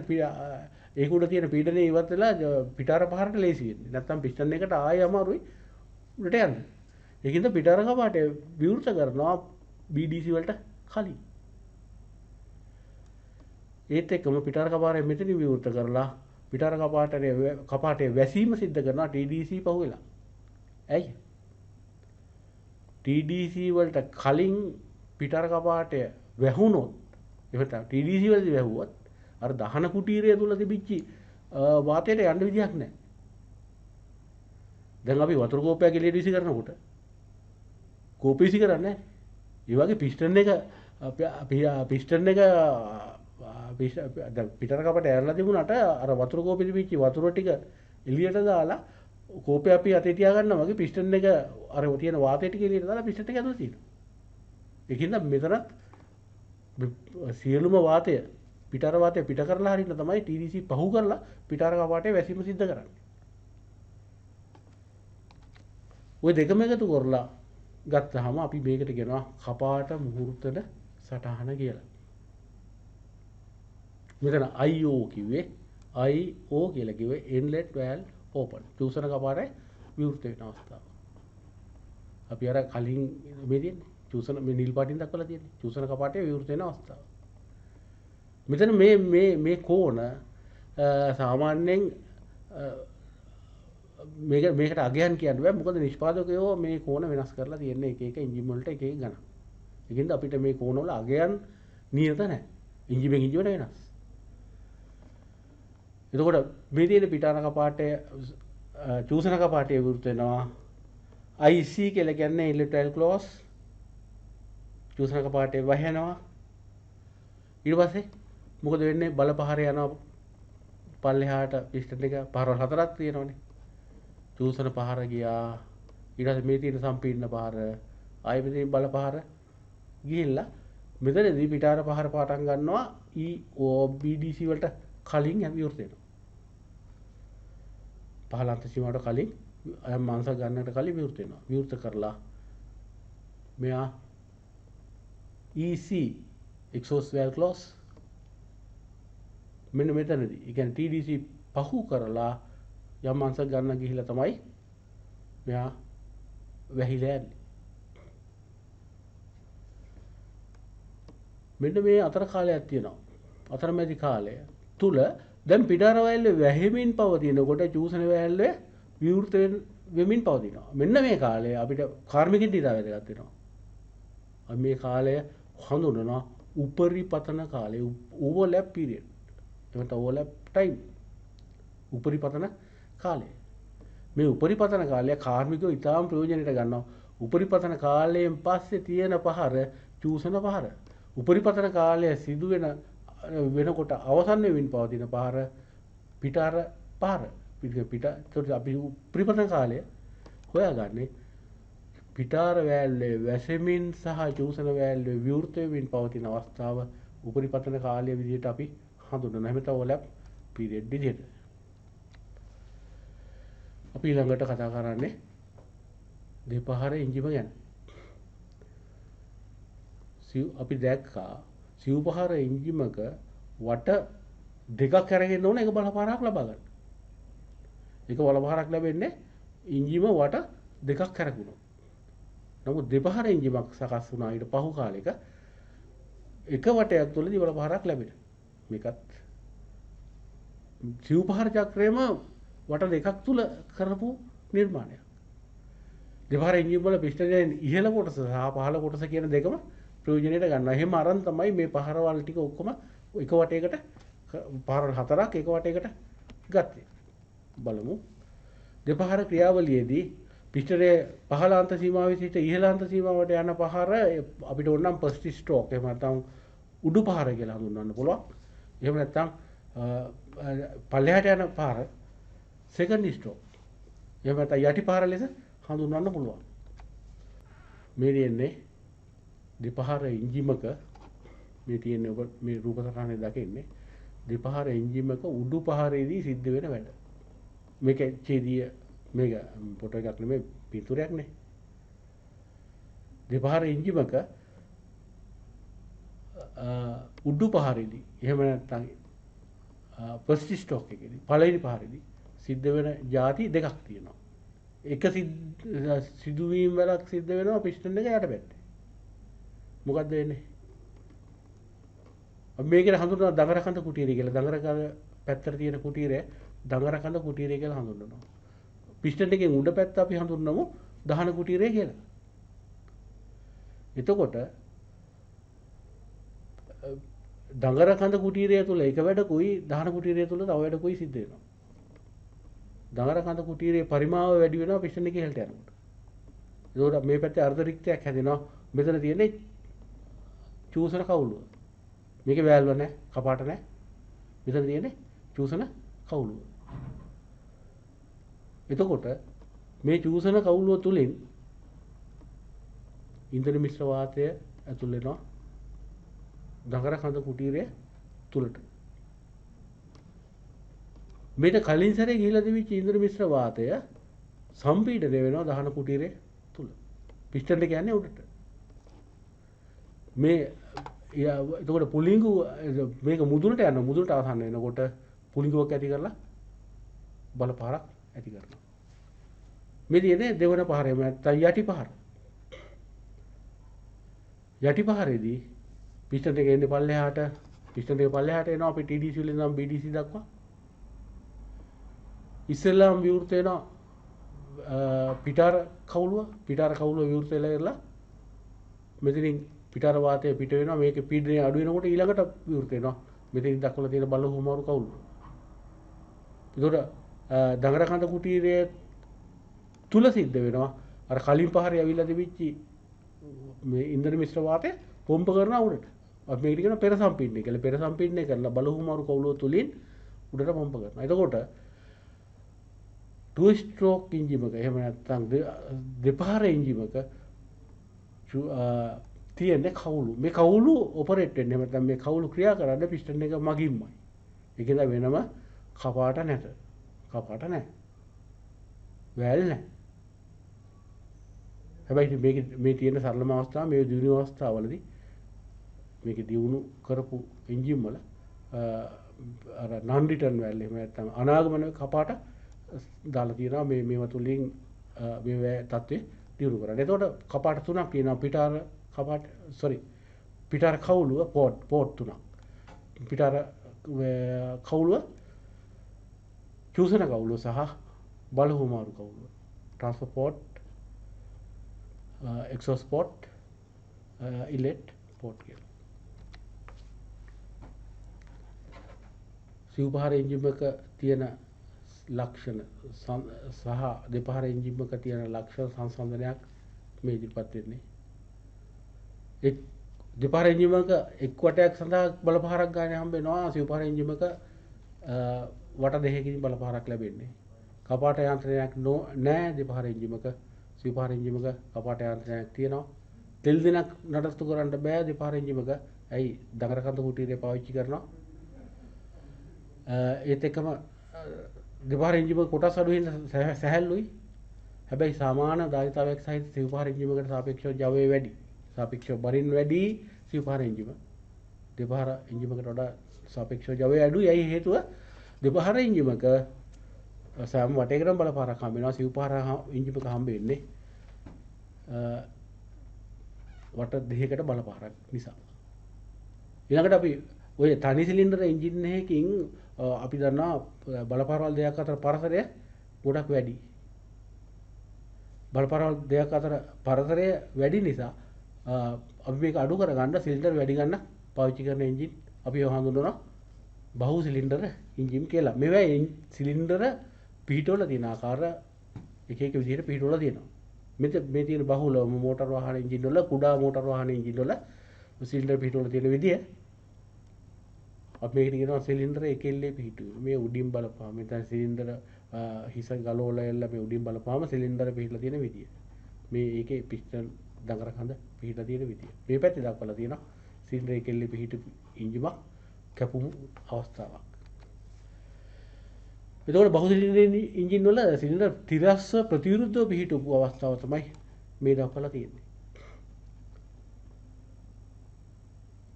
ඒක උඩ තියෙන පීඩනය ඉවත් වෙලා පිටාර පහරට ලේසි වෙන්නේ. නැත්තම් පිස්ටන් එකට ආයෙ අමාරුයි උඩට යන්න. ඒකින්ද පිටාර කපාටේ විවෘත කරනවා BDC වලට කලින්. ඒත් එක්කම පිටාර කපාටේ මෙතනින් විවෘත කරලා පිටාර කපාටේ වැසීම සිද්ධ කරනවා TDC පහුවෙලා. ඇයි? TDC වලට කලින් පිටාර කපාටය වැහුනොත් එහෙම TDC වලදී වැහුවොත් අර දහන කුටීරය තුල තිබිච්ච වාතයට යන්න විදියක් නැහැ. දැන් අපි වතුර කෝපයක් එළියට විසි කරනකොට කෝපය විසි කරන්නේ නැහැ. ඒ වගේ පිස්ටන් එක පිටාර කපාටය ඇරලා තිබුණාට අර වතුර කෝපෙ තිබිච්ච වතුර ටික එළියට දාලා කෝපය අපි අතේ තියාගන්නවා වගේ පිස්ටන් එක අර තියෙන වාතය ටික එළියට දාලා පිස්ටන් එක ඇතුළේ තියෙනවා. ඒකින්ද මෙතනත් සියලුම වාතය පිටාර වාතය පිට කරලා හරින්න තමයි TDC පහු කරලා පිටාර කපාටේ වැසීම සිද්ධ කරන්නේ. ওই දෙකම එකතු කරලා ගත්තාම අපි මේකට කියනවා කපාට මුහුර්තන සටහන කියලා. මෙතන IO කිව්වේ IO කියලා කිව්වේ inlet valve open. චූසන කපාටේ විවෘත වෙන අවස්ථාව. අපි අර කලින් මේ තියෙන්නේ චූසන මේ නිල් පාටින් දක්වලා තියෙන්නේ. චූසන කපාටේ විවෘත වෙන අවස්ථාව. මෙතන මේ කෝණ සාමාන්‍යයෙන් මේකට අගයන් කියන්න බෑ. මොකද නිෂ්පාදකයෝ මේ කෝණ වෙනස් කරලා තියෙන්නේ එක එක එන්ජින් වලට එක එක ගණන්. ඒකින්ද අපිට මේ කෝණ වල අගයන් නියත නැහැ. එන්ජිමෙන් එන්ජිමට වෙනස්. එතකොට මේ තියෙන පිටාන කපාටය චූසන කපාටය විවෘත වෙනවා. IC කියලා කියන්නේ ඉලෙක්ට්‍රල් ක්ලෝස්. චූසන කපාටය වහනවා. ඊට පස්සේ මොකද වෙන්නේ? බල පහර යනවා පල්ලෙහාට පිස්ටන් එක පහරවල් හතරක් තියෙනවනේ. චූසන පහර ගියා. ඊට පස්සේ මේ තියෙන සම්පීර්ණ පහර ආයෙ මෙතනින් බල පහර ගිහිල්ලා මෙතනදී පිටාර පහර පාටම් ගන්නවා EOBDC වලට කලින් විවෘත වෙනවා. පහළ අන්ත සීමාවට කලින් මාංශ ගන්නට කලින් විවෘත වෙනවා. විවෘත කරලා මෙයා EC exhaust valve close මෙන්න මෙතනදී ඒ කියන්නේ TDC පහු කරලා යම් අංශ ගන්න ගිහිලා තමයි මෙයා වැහිලා යන්නේ. මෙන්න මේ අතර කාලයක් තියෙනවා. අතරමැදි කාලය තුල දැන් පිටාර වෑල්ලේ වැහිමින් පවතිනකොට චූසන වෑල්ලේ විවෘත වෙමින් පවතිනවා. මෙන්න මේ කාලය අපිට කාර්මිකින් දීලා වැදගත් වෙනවා. අපි මේ කාලය හඳුනනවා උපරිපතන කාලය, overlap period. එතකොට overlap time. උපරිපතන කාලය. මේ උපරිපතන කාලය කාර්මිකයෝ ඉතාම ප්‍රයෝජනෙට ගන්නවා. උපරිපතන කාලයෙන් පස්සේ තියෙන පහර චූසන පහර. උපරිපතන කාලය සිදු වෙනකොට අවසන් වෙමින් පවතින පහර පිටාර පහර. එතකොට අපි උපරිපතන කාලය හොයාගන්නේ පිටාර වෑල්ලේ වැසෙමින් සහ චූසන වෑල්ලේ විවෘත වෙමින් පවතින අවස්ථාව උපරිපතන කාලය විදිහට අපි හඳුන්වනවා. එහෙම තමයි overlap period විදිහට. අපි ළඟට කතා කරන්නේ දෙපහර එන්ජිම ගැන. අපි දැක්කා සිව්පහර එන්ජිමක වට දෙකක් අරගෙන ඕන එක බලපාරක් ලබා ගන්න. එක බලපාරක් ලැබෙන්නේ එන්ජිම වට දෙකක් කරගුණා. නමුත් දෙපහර එන්ජිමක් සකස් වුණා ඊට පහු කාලෙක එක වටයක් තුලදී බලපාරක් ලැබෙනවා. මේකත් සිව්පහර චක්‍රයේම වට දෙකක් තුල කරපු නිර්මාණයක්. දෙපහර එන්ජිම වල පිස්ටනයේ ඉහළ කොටස සහ පහළ කොටස කියන දෙකම ප්‍රයෝජනෙට ගන්නවා. එහෙම අරන් තමයි මේ පහරවල් ටික ඔක්කොම එක වටයකට පහරවල් හතරක් එක වටයකට ගත්තේ. බලමු. දෙපහර ක්‍රියාවලියේදී පිස්ටනයේ පහළ අන්ත සීමාවේ සිට ඉහළ අන්ත සීමාවට යන පහර අපිට ඕනම් ෆස්ට් ස්ට්‍රෝක් එහෙම නැත්නම් උඩු පහර කියලා හඳුන්වන්න පුළුවන්. එහෙම නැත්නම් පල්ලෙහාට යන පහර සෙකන්ඩ් ස්ට්‍රෝක්. එහෙම නැත්නම් යටි පහර ලෙස හඳුන්වන්න පුළුවන්. මේ දෙන්නේ දෙපහර එන්ජිමක මේ තියෙන ඔබ මේ රූප සටහනේ දකින්නේ දෙපහර එන්ජිමක උඩු පහරේදී සිද්ධ වෙන වැඩ. මේක ඡේදීය මේක ෆොටෝ එකක් නෙමෙයි පිටුරයක් නේ. දෙපහර එන්ජිමක උඩු පහරේදී එහෙම නැත්නම් ෆස්ට් ස්ට්‍රෝක් එකේදී පළවෙනි පහරේදී සිද්ධ වෙන ಜಾති දෙකක් තියෙනවා. එක සිදුවීම් වලක් සිද්ධ වෙනවා පිස්ටන් එක යට පැත්තේ. මොකද්ද වෙන්නේ? අපි මේකට හඳුන්වනවා දඟරකඳ කුටීරය කියලා. දඟරකඳ පැත්තට තියෙන කුටීරය දඟරකඳ කුටීරය කියලා හඳුන්වනවා. පිස්ටන් එකෙන් උඩ පැත්ත අපි හඳුන්වමු දහන කුටීරය කියලා. එතකොට දඟරකඳ කුටීරය තුල එක වැඩකුයි දහන කුටීරය තුල තව වැඩකුයි සිද්ධ වෙනවා. දඟරකඳ කුටීරයේ පරිමාව වැඩි වෙනවා පිස්ටන් එකේ ඉහළට යනකොට. ඒකෝට මේ පැත්තේ අර්ධ රික්තයක් හැදෙනවා. මෙතන තියෙන්නේ චූසන කවුළුව. මේකේ වැල්ව නැහැ, කපාට නැහැ. මෙතන තියෙන්නේ චූසන කවුළුව. එතකොට මේ චූසන කවුළුව තුලින් ඉන්ද්‍ර මිශ්‍ර වාතය ඇතුල් වෙනවා දඟරකඳ කුටීරය තුලට. මේක කලින් සැරේ ගිහිලා තිබිච්ච ඉන්ද්‍ර මිශ්‍ර වාතය සම්පීඩනය වෙනවා දහන කුටීරය තුල. පිස්ටන් එක යන්නේ උඩට. මේ එතකොට පුලිංගු මේක මුදුනට යනවා. මුදුනට අවසන් වෙනකොට පුලිංගුවක් ඇති කරලා බලපාරක් ඇති කරනවා. මේ තියෙන්නේ දෙවන පහරේම නැත්නම් යටි පහර. යටි පහරේදී පිස්ටන් එක එන්නේ පල්ලෙහාට. පිස්ටන් එක පල්ලෙහාට එනවා අපි TDC වලින් නම් BDC දක්වා. ඉස්සෙල්ලාම විවෘත වෙනවා පිටාර කවුළුව විවෘත වෙලා ඉරලා මෙතනින් පිටාර වාතය පිට වෙනවා මේකේ පීඩනය අඩු වෙනකොට ඊළඟට විවෘත වෙනවා මෙතනින් දක්වලා තියෙන බල හුමාරු කවුළුව. ඒකට දඟර කඳ කුටීරයේ තුල සිද්ධ වෙනවා අර කලින් පහරේ ඇවිල්ලා තිබිච්චි මේ ඉන්ධන මිශ්‍ර වාතය පොම්ප කරනවා උඩට. අපි මේකට කියන පෙර සම්පීඩනය කියලා. පෙර සම්පීඩනය කරලා බල හුමාරු කවුළුව තුලින් උඩට පොම්ප කරනවා. එතකොට 2 stroke එන්ජින් එක එහෙම නැත්නම් දෙපාර එන්ජින් එක තියෙන්නේ කවුළු. මේ කවුළු ඔපරේට් වෙන්නේ නැත්නම් මේ කවුළු ක්‍රියා කරන්නේ පිස්ටන් එක මගින්මයි. ඒකද වෙනම කපාට නැත. කපාට නැහැ. වැල් නැහැ. හැබැයි මේ තියෙන සරලම අවස්ථාව මේ දියුණු අවස්ථාවවලදී මේක දියුණු කරපු එන්ජින් වල අර non return වැල් එහෙම නැත්නම් අනාගමන කපාට දාලා තියෙනවා මේවා තුලින් මේ තත්ත්වය දියුණු කරන්න. එතකොට කපාට තුනක් තියෙනවා පිටාර කවුළුව පෝට් තුනක්. පිටාර කවුළුව චූසන කවුළුව සහ බලහුමාරු කවුළුව. Transfer port exhaust port inlet port කියලා. සිව්පහර එන්ජින් එක තියෙන ලක්ෂණ සහ දෙපහර එන්ජින් එක තියෙන ලක්ෂණ සංසන්දනයක් මේ ඉදිරිපත් වෙන්නේ. දෙපහර එන්ජින් එක එක් වටයක් සඳහා බලපහරක් ගන්න හම්බ වෙනවා. සිව්පහර එන්ජින් එක වට දෙකකින් බලපහරක් ලැබෙන්නේ. කපාට යන්ත්‍රයක් නෑ දෙපහර එන්ජින් එක. සිව්පහර එන්ජින් එක කපාට යන්ත්‍රයක් තියෙනවා. තෙල් දිනක් නඩත්තු කරන්න බෑ දෙපහර එන්ජින් එක. ඇයි දඟර කඳ කුටීරේ පාවිච්චි කරනවා. ඒත් එක්කම දෙපහර එන්ජින් එක කොටස් අඩු වෙන සැහැල්ලුයි. හැබැයි සමාන ධාරිතාවයක් සහිත සිව්පහර එන්ජින් එකට සාපේක්ෂව ජවය වැඩි. සාපේක්ෂව බරින් වැඩි සිව්පහර එන්ජින්. දෙපහර එන්ජින් එකට වඩා සාපේක්ෂව ජවය අඩුයි. ඇයි හේතුව? දෙපහර එන්ජින් එක සෑම වටයකටම බලපාරක් හම්බ වෙනවා. සිව්පහර එන්ජින් එක හම්බ වෙන්නේ වට දෙකකට බලපාරක් නිසා. ඊළඟට අපි ඔය තනි සිලින්ඩර් එන්ජින් එකකින් අපි දන්නා බලපාරවල් දෙකක් අතර පරතරය ගොඩක් වැඩි. බලපාරවල් දෙකක් අතර පරතරය වැඩි නිසා අපි මේක අඩු කරගන්න සිලින්ඩර් වැඩි ගන්න පාවිච්චි කරන එන්ජින් අපි හඳුන්වනවා බහු සිලින්ඩර් එන්ජින් කියලා. මේවා සිලින්ඩර පිහිටවල තියෙන ආකාර එක එක විදිහට පිහිටවල තියෙනවා. මේ තියෙන බහුල මෝටර් වාහන එන්ජින් වල කුඩා මෝටර් වාහන එන්ජින් වල සිලින්ඩර් පිහිටවල තියෙන විදිය අපි මේකට කියනවා සිලින්ඩර එකෙල්ලේ පිහිටුව. මේ උඩින් බලපුවාම මෙතන සිලින්ඩර හිස ගලවලා එල්ල මේ උඩින් බලපුවාම සිලින්ඩර පිහිටලා තියෙන විදිය. මේ ඒකේ පිස්ටන් දඟර කඳ පිහිටලා තියෙන විදිය. මේ පැත්තේ දක්වලා තියෙනවා සිලින්ඩර එකෙල්ලේ පිහිටපු එන්ජිමක් කැපුණු අවස්ථාවක්. එතකොට බහු සිලින්ඩර් එන්ජින් වල සිලින්ඩර් තිරස්ව ප්‍රතිවිරුද්ධව පිහිටපු අවස්ථාව තමයි මේ දක්වලා තියෙන්නේ.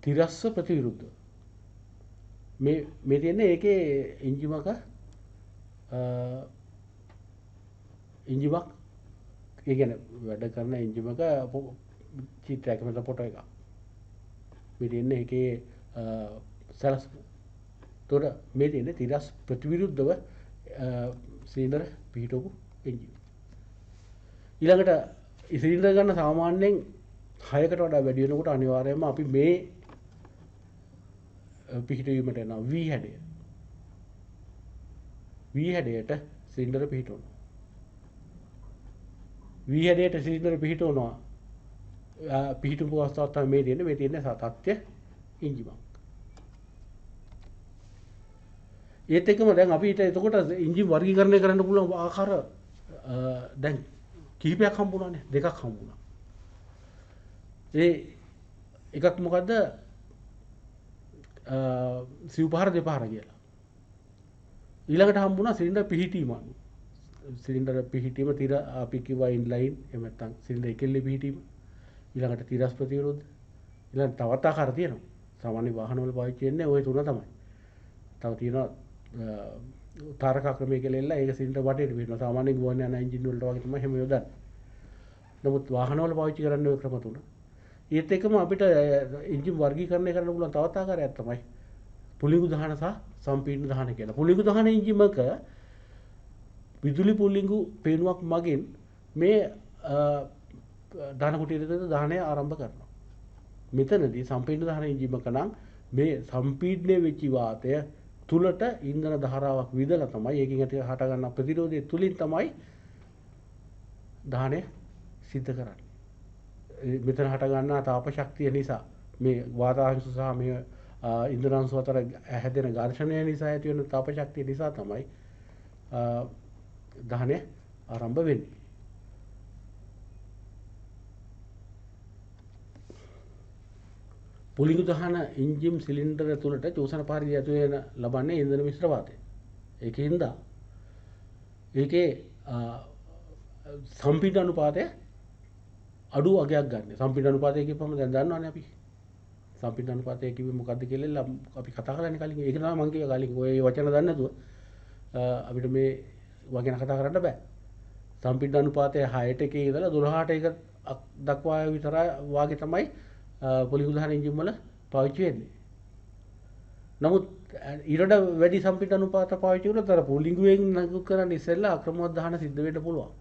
තිරස්ව ප්‍රතිවිරුද්ධ මේ තියෙන්නේ ඒකේ එන්ජිමක එන්ජිමක් ඒ කියන්නේ වැඩ කරන එන්ජිමක චිත්‍රයක් මත ෆොටෝ එකක් මේ තියෙන්නේ ඒකේ සලස්ම. තොර මේ තියෙන්නේ තිරස් ප්‍රතිවිරුද්ධව සිලින්ඩර් පිහිටවපු එන්ජින්. ඊළඟට සිලින්ඩර් ගන්න සාමාන්‍යයෙන් 6කට වඩා වැඩි වෙනකොට අනිවාර්යයෙන්ම අපි මේ පිහිටවීමට යනවා V හැඩය. V හැඩයට සිලින්ඩර පිහිටවනවා. V හැඩයට සිලින්ඩර පිහිටවනවා. පිහිටවපු අවස්ථාවක් තමයි මේ තියෙන්නේ. මේ තියෙන්නේ සතත්‍ය එන්ජිමක්. ඒත් එක්කම දැන් අපිට එතකොට එන්ජින් වර්ගීකරණය කරන්න පුළුවන් ආකාර දැන් කිහිපයක් හම්බුණානේ. දෙකක් හම්බුණා. ඒ එකක් මොකද්ද? සිව්පහර දෙපහර කියලා. ඊළඟට හම්බුණා සිලින්ඩර් පිහිටීම. සිලින්ඩර් පිහිටීම තිර අපි කිව්වා ඉන්ලයින් එහෙම නැත්නම් සිලින්ඩර් එකෙල්ලේ පිහිටීම. ඊළඟට තිරස් ප්‍රතිවිරුද්ධ. ඊළඟ තවත් ආකාර තියෙනවා. සාමාන්‍ය වාහනවල පාවිච්චි වෙන්නේ ওই තුන තමයි. තව තියෙනවා තාරකා ක්‍රමය කියලා එල්ල ඒක සිලින්ඩර් වටේට පිහිටනවා. සාමාන්‍ය ගුවන් යාන එන්ජින් වලට වගේ තමයි හැම යොදන්නේ. නමුත් වාහනවල පාවිච්චි කරන්නේ ওই ක්‍රම තුන. ඒත් එක්කම අපිට එන්ජින් වර්ගීකරණය කරන්න පුළුවන් තවත් ආකාරයක් තමයි පුලිඟු දහන සහ සම්පීඩන දහන කියලා. පුලිඟු දහන එන්ජින් එක විදුලි පුල්ලිංගු පේනුවක් මගින් මේ දාන කුටියට දාහනය ආරම්භ කරනවා. මෙතනදී සම්පීඩන දහන එන්ජිමක නම් මේ සම්පීඩනය වෙච්ච වාතය තුලට ඉන්ධන ධාරාවක් විදලා තමයි ඒකෙන් ඇති හට ගන්න ප්‍රතිරෝධය තුලින් තමයි දහනය සිද්ධ කරන්නේ. මෙතන හට ගන්නා තාප ශක්තිය නිසා මේ වාතාංශ සහ මේ ඉන්ධනාංශ අතර හැදෙන ඝර්ෂණය නිසා ඇති වෙන තාප ශක්තිය නිසා තමයි දහනය ආරම්භ වෙන්නේ. පුලිංගු දහන එන්ජින් සිලින්ඩර තුලට චෝසන පාරිය ඇතුළේ ලබන්නේ ඉන්ධන මිශ්‍ර වාතය. ඒකින්ද ඒකේ සම්පීඩන අනුපාතය අඩු අගයක් ගන්න. සම්පීඩන අනුපාතය කියපුවම දැන් දන්නවනේ අපි. සම්පීඩන අනුපාතය කිව්වේ මොකද්ද කියලා අපි කතා කරන්නේ කලින්. ඒක තමයි මම කිව්වා කලින්. ඔය වචන දන්නේ නැතුව අපිට මේ වචන කතා කරන්න බෑ. සම්පීඩන අනුපාතය 6ට එකේ ඉඳලා 12ට එක දක්වා විතරයි වාගේ තමයි පුලිංගු දහන එන්ජින් වල පාවිච්චි වෙන්නේ. නමුත් ඊට වැඩි සම්පීඩන අනුපාත පාවිච්චි කරනතර පුලිංගුවෙන් නඟු කරන්න ඉස්සෙල්ලා අක්‍රමවත් දහන සිද්ධ වෙන්න පුළුවන්.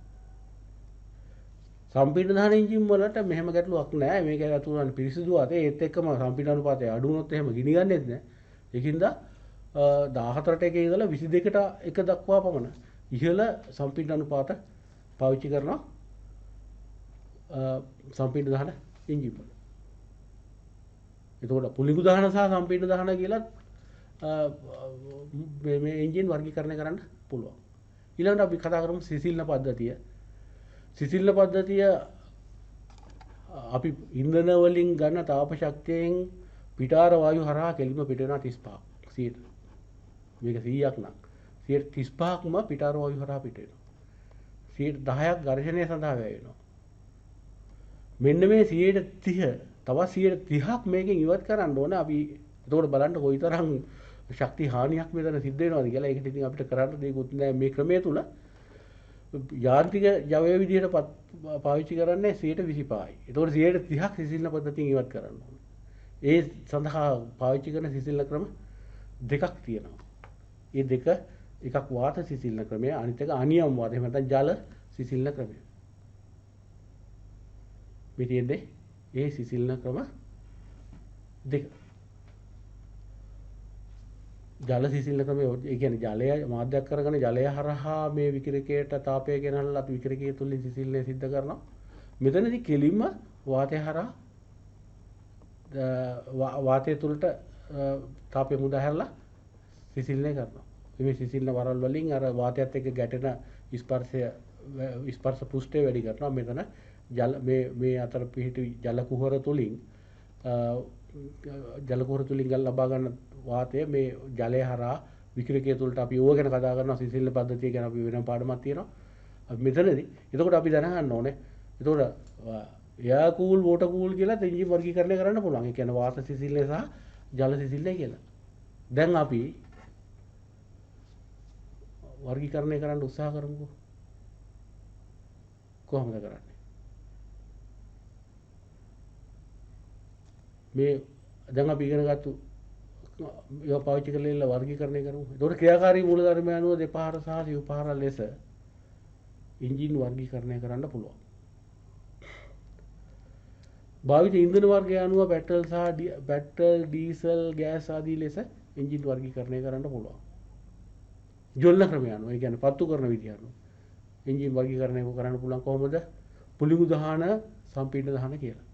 සම්පීඩන දහන එන්ජින් වලට මෙහෙම ගැටලුවක් නැහැ. මේක ඇතුළේ පිරිසිදු වාතය ඒත් එක්කම සම්පීඩන අනුපාතය අඩු වුණොත් එහෙම ගිනි ගන්නෙත් නැහැ. ඒකින්ද 14ට එකේ ඉඳලා 22ට එක දක්වා පමණ ඉහළ සම්පීඩන අනුපාත පාවිච්චි කරනවා සම්පීඩන දහන එන්ජින් වල. එතකොට පුලිංගු දහන සහ සම්පීඩන දහන කියලා මේ එන්ජින් වර්ගීකරණය කරන්න පුළුවන්. ඊළඟට අපි කතා කරමු සිසිල්න පද්ධතිය. සිසිල්න පද්ධතිය අපි ඉන්ධන වලින් ගන්න තාප ශක්තියෙන් පිටාර වායු හරහා කෙලින්ම පිට වෙනවා 35%. මේක 100ක් නම් 35%ක්ම පිටාර වායු හරහා පිට වෙනවා. 10ක් ඝර්ෂණය සඳහා වැය වෙනවා. මෙන්න මේ 130 තවත් 130ක් මේකෙන් ඉවත් කරන්න ඕන. අපි එතකොට බලන්න කොයිතරම් ශක්ති හානියක් මෙතන සිද්ධ වෙනවද කියලා. ඒකට ඉතින් අපිට කරන්න දෙයක්වත් නැහැ. මේ ක්‍රමය තුල යාන්ත්‍රික ජවය විදිහට පාවිච්චි කරන්නේ 125යි. එතකොට 130ක් සිසිල්න පද්ධතියෙන් ඉවත් කරන්න ඕන. ඒ සඳහා පාවිච්චි කරන සිසිල්න ක්‍රම දෙකක් තියෙනවා. ඒ දෙක එකක් වාත සිසිල්න ක්‍රමය, අනිත් එක අනියම් වාත. එහෙම නැත්නම් ජල සිසිල්න ක්‍රමය. මේ තියෙන්නේ ඒ සිසිල්න ක්‍රම දෙක. ජල සිසිල්න ක්‍රමය ඒ කියන්නේ ජලය මාධ්‍යයක් කරගෙන ජලය හරහා මේ විකිරකයට තාපය ගෙනල්ලා විකිරකයේ තුලින් සිසිල්නය සිද්ධ කරනවා. මෙතනදී කෙලින්ම වාතය හරහා වාතය තුලට තාපය මුදා හැරලා සිසිල්නය කරනවා. මේ සිසිල්න වරල් වලින් අර වාතයත් එක්ක ගැටෙන ස්පර්ශ පෘෂ්ඨය වැඩි කරනවා. මෙතන ජල මේ අතර පිහිටි ජල කුහර තුලින් ලබා ගන්න වාතය මේ ජලය හරහා විකිරකයේ තුලට අපි ඕව ගැන කතා කරනවා. සිසිල්න පද්ධතිය ගැන අපි වෙනම පාඩමක් තියෙනවා. අපි මෙතනදී එතකොට අපි දැනගන්න ඕනේ. එතකොට එයා කූල් වෝටර් කූල් කියලා එන්ජින් වර්ගීකරණය කරන්න පුළුවන්. ඒ කියන්නේ වාත සිසිල්නය සහ ජල සිසිල්නය කියලා. දැන් අපි වර්ගීකරණය කරන්න උත්සාහ කරමුකෝ. කොහොමද කරන්නේ? මේ දැන් අපි ඉගෙන ගත්තු ඒවා පාවිච්චි කරලා වර්ගීකරණය කරමු. ඒතකොට ක්‍රියාකාරී මූලධර්මය අනුව දෙපාර සහ සිව්පාර ලෙස එන්ජින් වර්ගීකරණය කරන්න පුළුවන්. භාවිත ඉන්ධන වර්ගය අනුව පෙට්‍රල්, ඩීසල්, ගෑස් ආදී ලෙස එන්ජින් වර්ගීකරණය කරන්න පුළුවන්. ජොල්න ක්‍රමය අනුව, ඒ කියන්නේ පත්තු කරන විදිය අනුව එන්ජින් වර්ගීකරණය කරන්න පුළුවන්. කොහොමද? පුලිංගු දහන, සම්පීඩන දහන කියලා.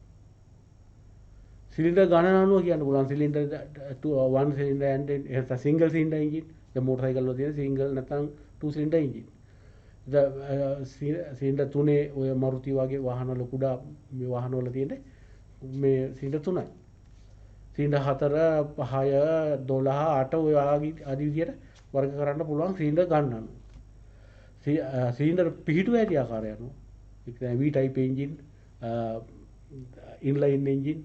සිලින්ඩර් ගණන අනුව කියන්න පුළුවන්. Cylinder 1 cylinder and single cylinder engine. දැන් මෝටර් සයිකල් වල තියෙන single නැත්නම් 2 cylinder engine. සිලින්ඩර් 3 ඔය මරුති වගේ වාහන වල කුඩා මේ වාහන වල තියෙන මේ සිලින්ඩර් 3යි. සිලින්ඩර් 4, 6, 12, 8 ඔය ආදී විදියට වර්ග කරන්න පුළුවන් සිලින්ඩර් ගණන අනුව. සිලින්ඩර් පිහිටුව ඇති ආකාරය අනුව. ඒ කියන්නේ V type engine, inline engine,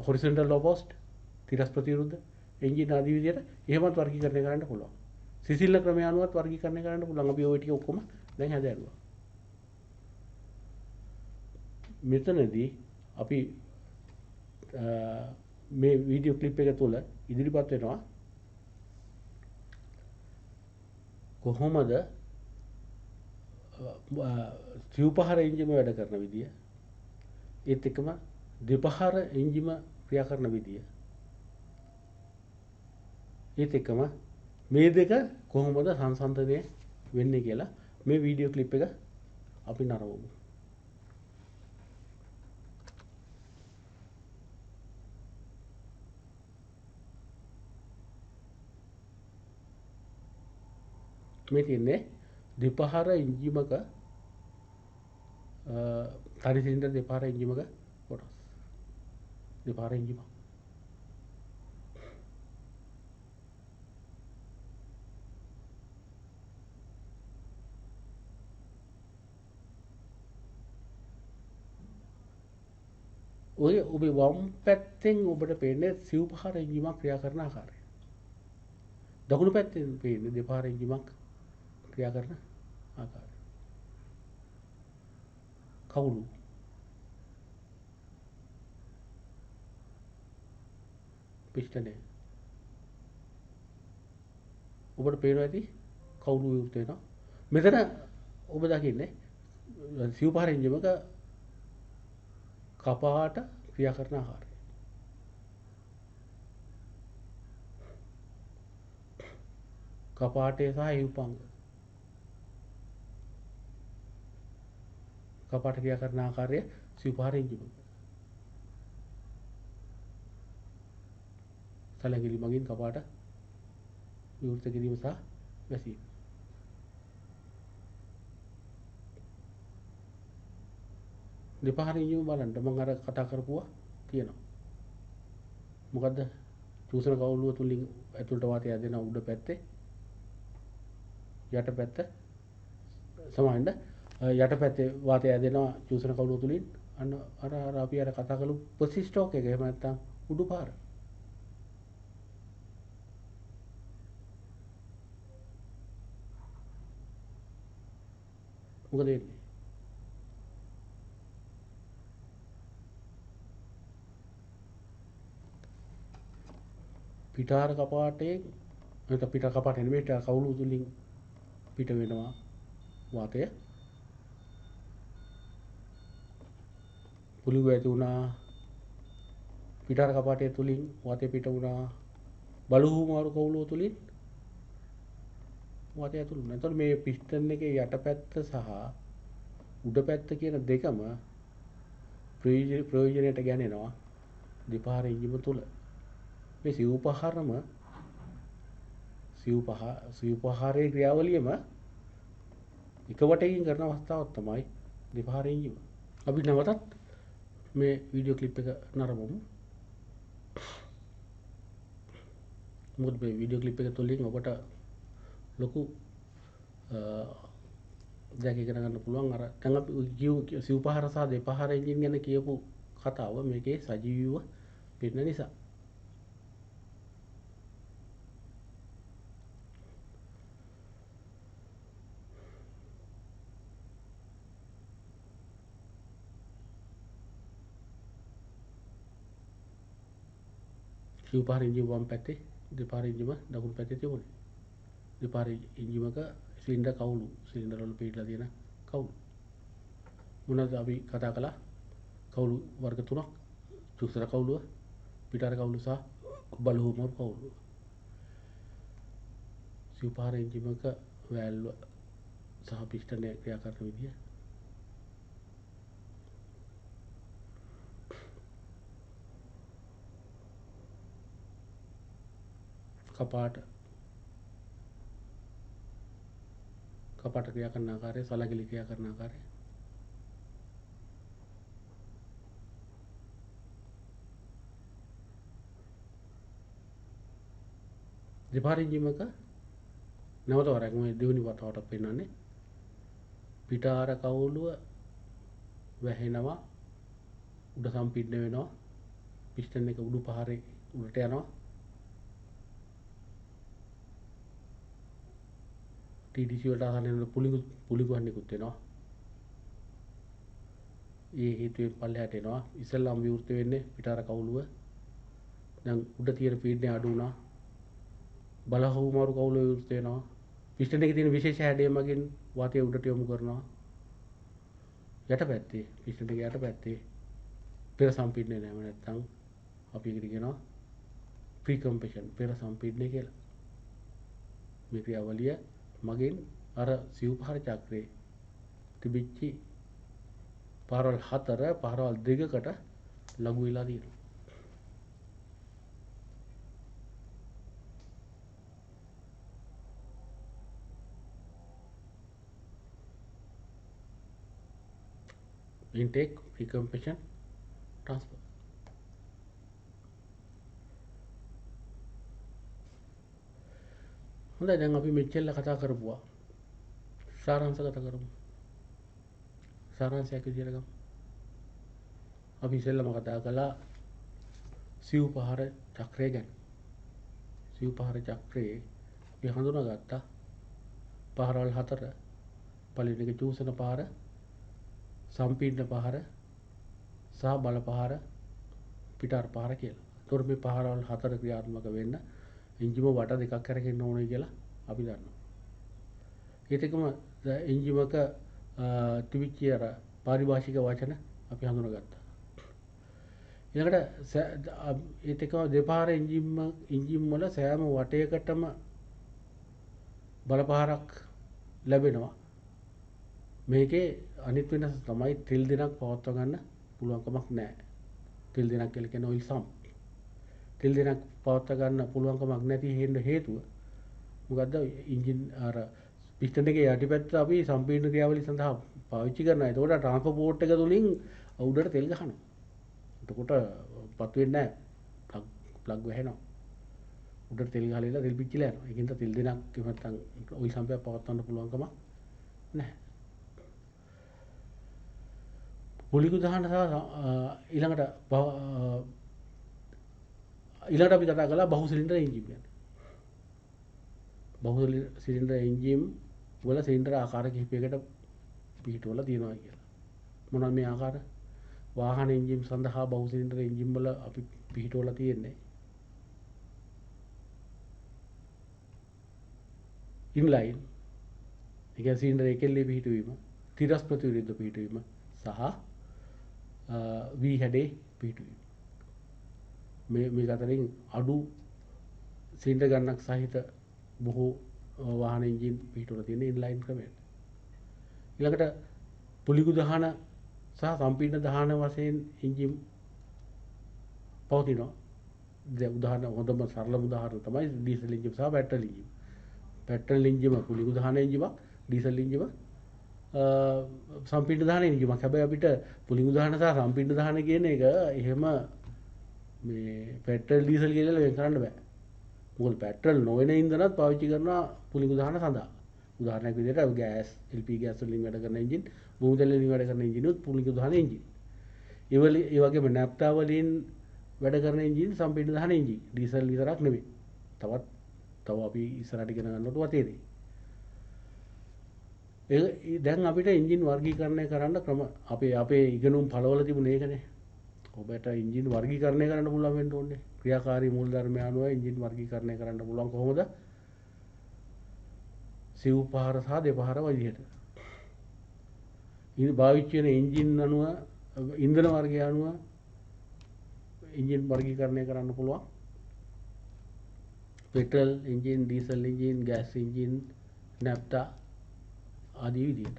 horizontal low post, තිරස් ප්‍රතිවිරුද්ධ එන්ජින් ආදී විදියට එහෙමත් වර්ගීකරණය කරන්න පුළුවන්. සිසිල්න ක්‍රමය අනුවත් වර්ගීකරණය කරන්න පුළුවන්. අපි ওই ටික ඔක්කොම දැන් හදාගන්නවා. මෙතනදී අපි මේ වීඩියෝ ක්ලිප් එක තුළ ඉදිරිපත් වෙනවා කොහොමද සිව්පහර එන්ජිම වැඩ කරන විදිය, ඒත් එක්කම දෙපහර එන්ජිම ක්‍රියා කරන විදිය, ඒත් එක්කම මේ දෙක කොහොමද සංසන්දනය වෙන්නේ කියලා මේ වීඩියෝ ක්ලිප් එක අපි නරඹමු. මේ තියන්නේ දෙපහර එන්ජිමක තනි සිලින්ඩර් දෙපහර එන්ජිමක කොටස්. දෙපහර එන්ජිම. ඔය ඔබේ වම් පැත්තෙන් ඔබට පේන්නේ සිව්පහර එන්ජිමක් ක්‍රියා කරන ආකාරය. දකුණු පැත්තෙන් පේන්නේ දෙපහර එන්ජිමක් ක්‍රියා කරන ආකාරය. කවුළු පිස්ටනේ ඔබට පේනවා ඇති කවුළු විවෘත වෙනවා. මෙතන ඔබ දකින්නේ සිව්පහර එන්ජිමක කපාට ක්‍රියා කරන ආකාරය. කපාටය සහ හිව්පංග කපාට ක්‍රියා කරන ආකාරය සිව්පහර එන්ජිමක. සැලකිලි මගින් කපාට විවෘත කිරීම සහ වැසීම. දෙපහර එන්ජිම බලන්න මම අර කතා කරපුවා තියෙනවා. මොකද්ද? චූසන කවුළුව තුලින් ඇතුළට වාතය ඇදෙන උඩ පැත්තේ යට පැත්ත සමානද යට පැත්තේ වාතය ඇදෙනවා චූසන කවුළුව තුලින් අන්න අර අපි අර කතා කරපු පොසිස්ටෝක් එක එහෙම නැත්නම් උඩු පාර. මොකද වෙන්නේ? පිටාර කපාටේ නැත්නම් පිටාර කපාටේ නෙමෙයි කවුළුව තුලින් පිට වෙනවා වාතය. පුලිඟු ඇති වුණා. පිටාර කපාටය තුලින් වාතය පිට වුණා. බලුහු මාරු කවුළුව තුලින් වාතය ඇතුළු වුණා. එතකොට මේ පිස්ටන් එකේ යටපැත්ත සහ උඩ පැත්ත කියන දෙකම ප්‍රයෝජනයට ගැනෙනවා දෙපහර එන්ජිම තුල. මේ සිව්පහරේ ක්‍රියාවලියම එක වටයකින් කරන අවස්ථාවක් තමයි දෙපහර එන්ජිම. අපි නැවතත් මේ වීඩියෝ ක්ලිප් එක නරඹමු. මොකද මේ වීඩියෝ ක්ලිප් එක තුලින් ඔබට ලොකු දෙයක් ඉගෙන ගන්න පුළුවන්. අර දැන් අපි කියු සිව්පහර සහ දෙපහර එන්ජින් ගැන කියපු කතාව මේකේ සජීවීව පෙන්න නිසා. සිව්පහර එන්ජිම වම් පැත්තේ දෙපහර එන්ජිම දකුණු පැත්තේ තිබුණේ. දෙපහර එන්ජිමක සිලින්ඩර් කවුළු සිලින්ඩර් වල පිටලා තියෙන කවුළු. මොනවද අපි කතා කළා? කවුළු වර්ග තුනක්. චුස්තර කවුළුව, පිටාර කවුළු සහ බලුහුමෝර් කවුළුව. සිව්පහර එන්ජිමක වැල්ව සහ පිස්ටනය ක්‍රියා කරන විදිය. කපාට ක්‍රියා කරන ආකාරය, සලකිලි ක්‍රියා කරන ආකාරය. දෙපහර එන්ජිමක නැවත වරක් මේ දෙවෙනි වතාවට පෙන්වන්නේ පිටාර කවුළුව වැහෙනවා, උඩ සම්පීඩන වෙනවා, පිස්ටන් එක උඩු පහරේ උඩට යනවා. TDC වලට ආසන්න වෙන පුලිඟු හන්නේකුත් වෙනවා. ඒ හේතුවෙන් පල්ලෙහාට එනවා. ඉස්සෙල්ලාම විවෘත වෙන්නේ පිටාර කවුළුව. දැන් උඩ තියෙන පීඩනය අඩු වුණා. බලහුමාරු කවුළුව විවෘත වෙනවා. පිස්ටන් එකේ තියෙන විශේෂ හැඩය මගින් වාතය උඩට යොමු කරනවා. යටපැත්තේ පිස්ටන් එකේ යටපැත්තේ පෙර සම්පීඩනය නැම නැත්නම් අපි ඒකට කියනවා ප්‍රීකම්ප්‍රෙෂන් පෙර සම්පීඩනය කියලා. මේ ක්‍රියාවලිය මගින් අර සිව්පහර චක්‍රයේ තිබිච්ච පාරවල් 4 පාරවල් 2කට ලඝු වෙලා තියෙනවා. intake precompression transfer. හොඳයි දැන් අපි මෙච්චර කතා කරපුවා සාරාංශගත කරමු. සාරාංශයක් විදියට ගමු. අපි ඉස්සෙල්ලාම කතා කළා සිව්පහර චක්‍රය ගැන. සිව්පහර චක්‍රයේ අපි හඳුනාගත්තා පහරවල් 4 පළවෙනි එක චූසන පහර සම්පීඩන පහර සහ බල පහර පිටාර පහර කියලා. ඒතකොට මේ පහරවල් 4 ක්‍රියාත්මක වෙන්න එන්ජිම වට දෙකක් කරගෙන ඕනේ කියලා අපි දන්නවා. ඒත් එකම එන්ජිමක තිබිච්ච අර පාරිභාෂික වචන අපි හඳුනාගත්තා. ඊළඟට ඒත් එකම දෙපාර එන්ජිම් වල සෑම වටයකටම බල පහරක් ලැබෙනවා. මේකේ අනිත් වෙනස තමයි තෙල් දෙනක් පවත්වා ගන්න පුළුවන්කමක් නැහැ. තෙල් දෙනක් කියලා කියන්නේ ඔයිල් සම්ප්. තෙල් දෙනක් පවත්වා ගන්න පුළුවන්කමක් නැති හේතුව මොකද්ද? එන්ජින් අර පිස්ටන් එකේ යටිපැත්ත අපි සම්පීඩන ක්‍රියාවලිය සඳහා පාවිච්චි කරනවා. ඒතකොට ට්‍රාන්ස්පෝර්ට් එක තුලින් උඩට තෙල් ගහනවා. එතකොට පත් වෙන්නේ නැහැ. ප්ලග් වැහෙනවා. උඩට තෙල් ගහලා තෙල් පිච්චිලා යනවා. ඒකින්ද තෙල් දෙනක් නැත්නම් ඔයිල් සම්පයක් පවත්වන්න පුළුවන්කමක් නැහැ. පොලිගු දහන සහ ඊළඟට අපි කතා කළා බහු සිලින්ඩර් එන්ජින් ගැන. බහු සිලින්ඩර් එන්ජින් වල සිලින්ඩර් ආකාර කිහිපයකට පිහිටවලා තියෙනවා කියලා. මොනවාද මේ ආකාර? වාහන එන්ජින් සඳහා බහු සිලින්ඩර් එන්ජින් වල අපි පිහිටවලා තියෙන්නේ ඉන්ලයින්. ඒ කියන්නේ සිලින්ඩර් එකෙල්ලේ පිහිටවීම, තිරස් ප්‍රතිවිරුද්ධ පිහිටවීම සහ වී හැඩේ පිහිටවීම. මේ අතරින් අඩු සිලින්ඩර් ගණනක් සහිත බොහෝ වාහන එන්ජින් පිහිටවලා තියෙන ඉන්ලයින් ක්‍රමයට. ඊළඟට පොලිගු දහන සහ සම්පීඩන දහන වශයෙන් එන්ජින් පවතිනවා. දැන් උදාහරණ හොඳම සරලම උදාහරණ තමයි ඩීසල් එන්ජින් සහ පෙට්‍රල් එන්ජින්. පෙට්‍රල් එන්ජිම පොලිගු දහන එන්ජිමක්, ඩීසල් එන්ජිම සම්පීඩන දහන එන්ජිමක්. හැබැයි අපිට පොලිගු දහන සහ සම්පීඩන දහන කියන එක එහෙම මේ පෙට්‍රල් ඩීසල් කියලා වෙන් කරන්න බෑ. මොකද පෙට්‍රල් නොවන ඉන්ධනත් පාවිච්චි කරනවා පොලිගු දහන සඳහා. උදාහරණයක් විදිහට ගෑස් LP ගෑස් වලින් වැඩ කරන එන්ජින්, භූමි තෙල් වලින් වැඩ කරන එන්ජිනුත් පොලිගු දහන එන්ජින්. ඒ වගේම නැප්තා වලින් වැඩ කරන එන්ජින් සම්පීඩන දහන එන්ජින්. ඩීසල් විතරක් නෙමෙයි. තව අපි ඉස්සරහට ඉගෙන ගන්නකොට වතේදී. දැන් අපිට එන්ජින් වර්ගීකරණය කරන්න ක්‍රම අපේ ඉගෙනුම් පළවල තිබුණේ ඒකනේ. ඔබට එන්ජින් වර්ගීකරණය කරන්න පුළුවන් වෙන්න ඕනේ. ක්‍රියාකාරී මූලධර්ම අනුව එන්ජින් වර්ගීකරණය කරන්න පුළුවන් කොහොමද? සිව් පහර සහ දෙපහර විදිහට. ඉතින් භාවිත වෙන එන්ජින් අනුව ඉන්ධන වර්ගය අනුව එන්ජින් වර්ගීකරණය කරන්න පුළුවන්. Petrol engine, diesel engine, gas engine, naphtha ආදී විදිහට.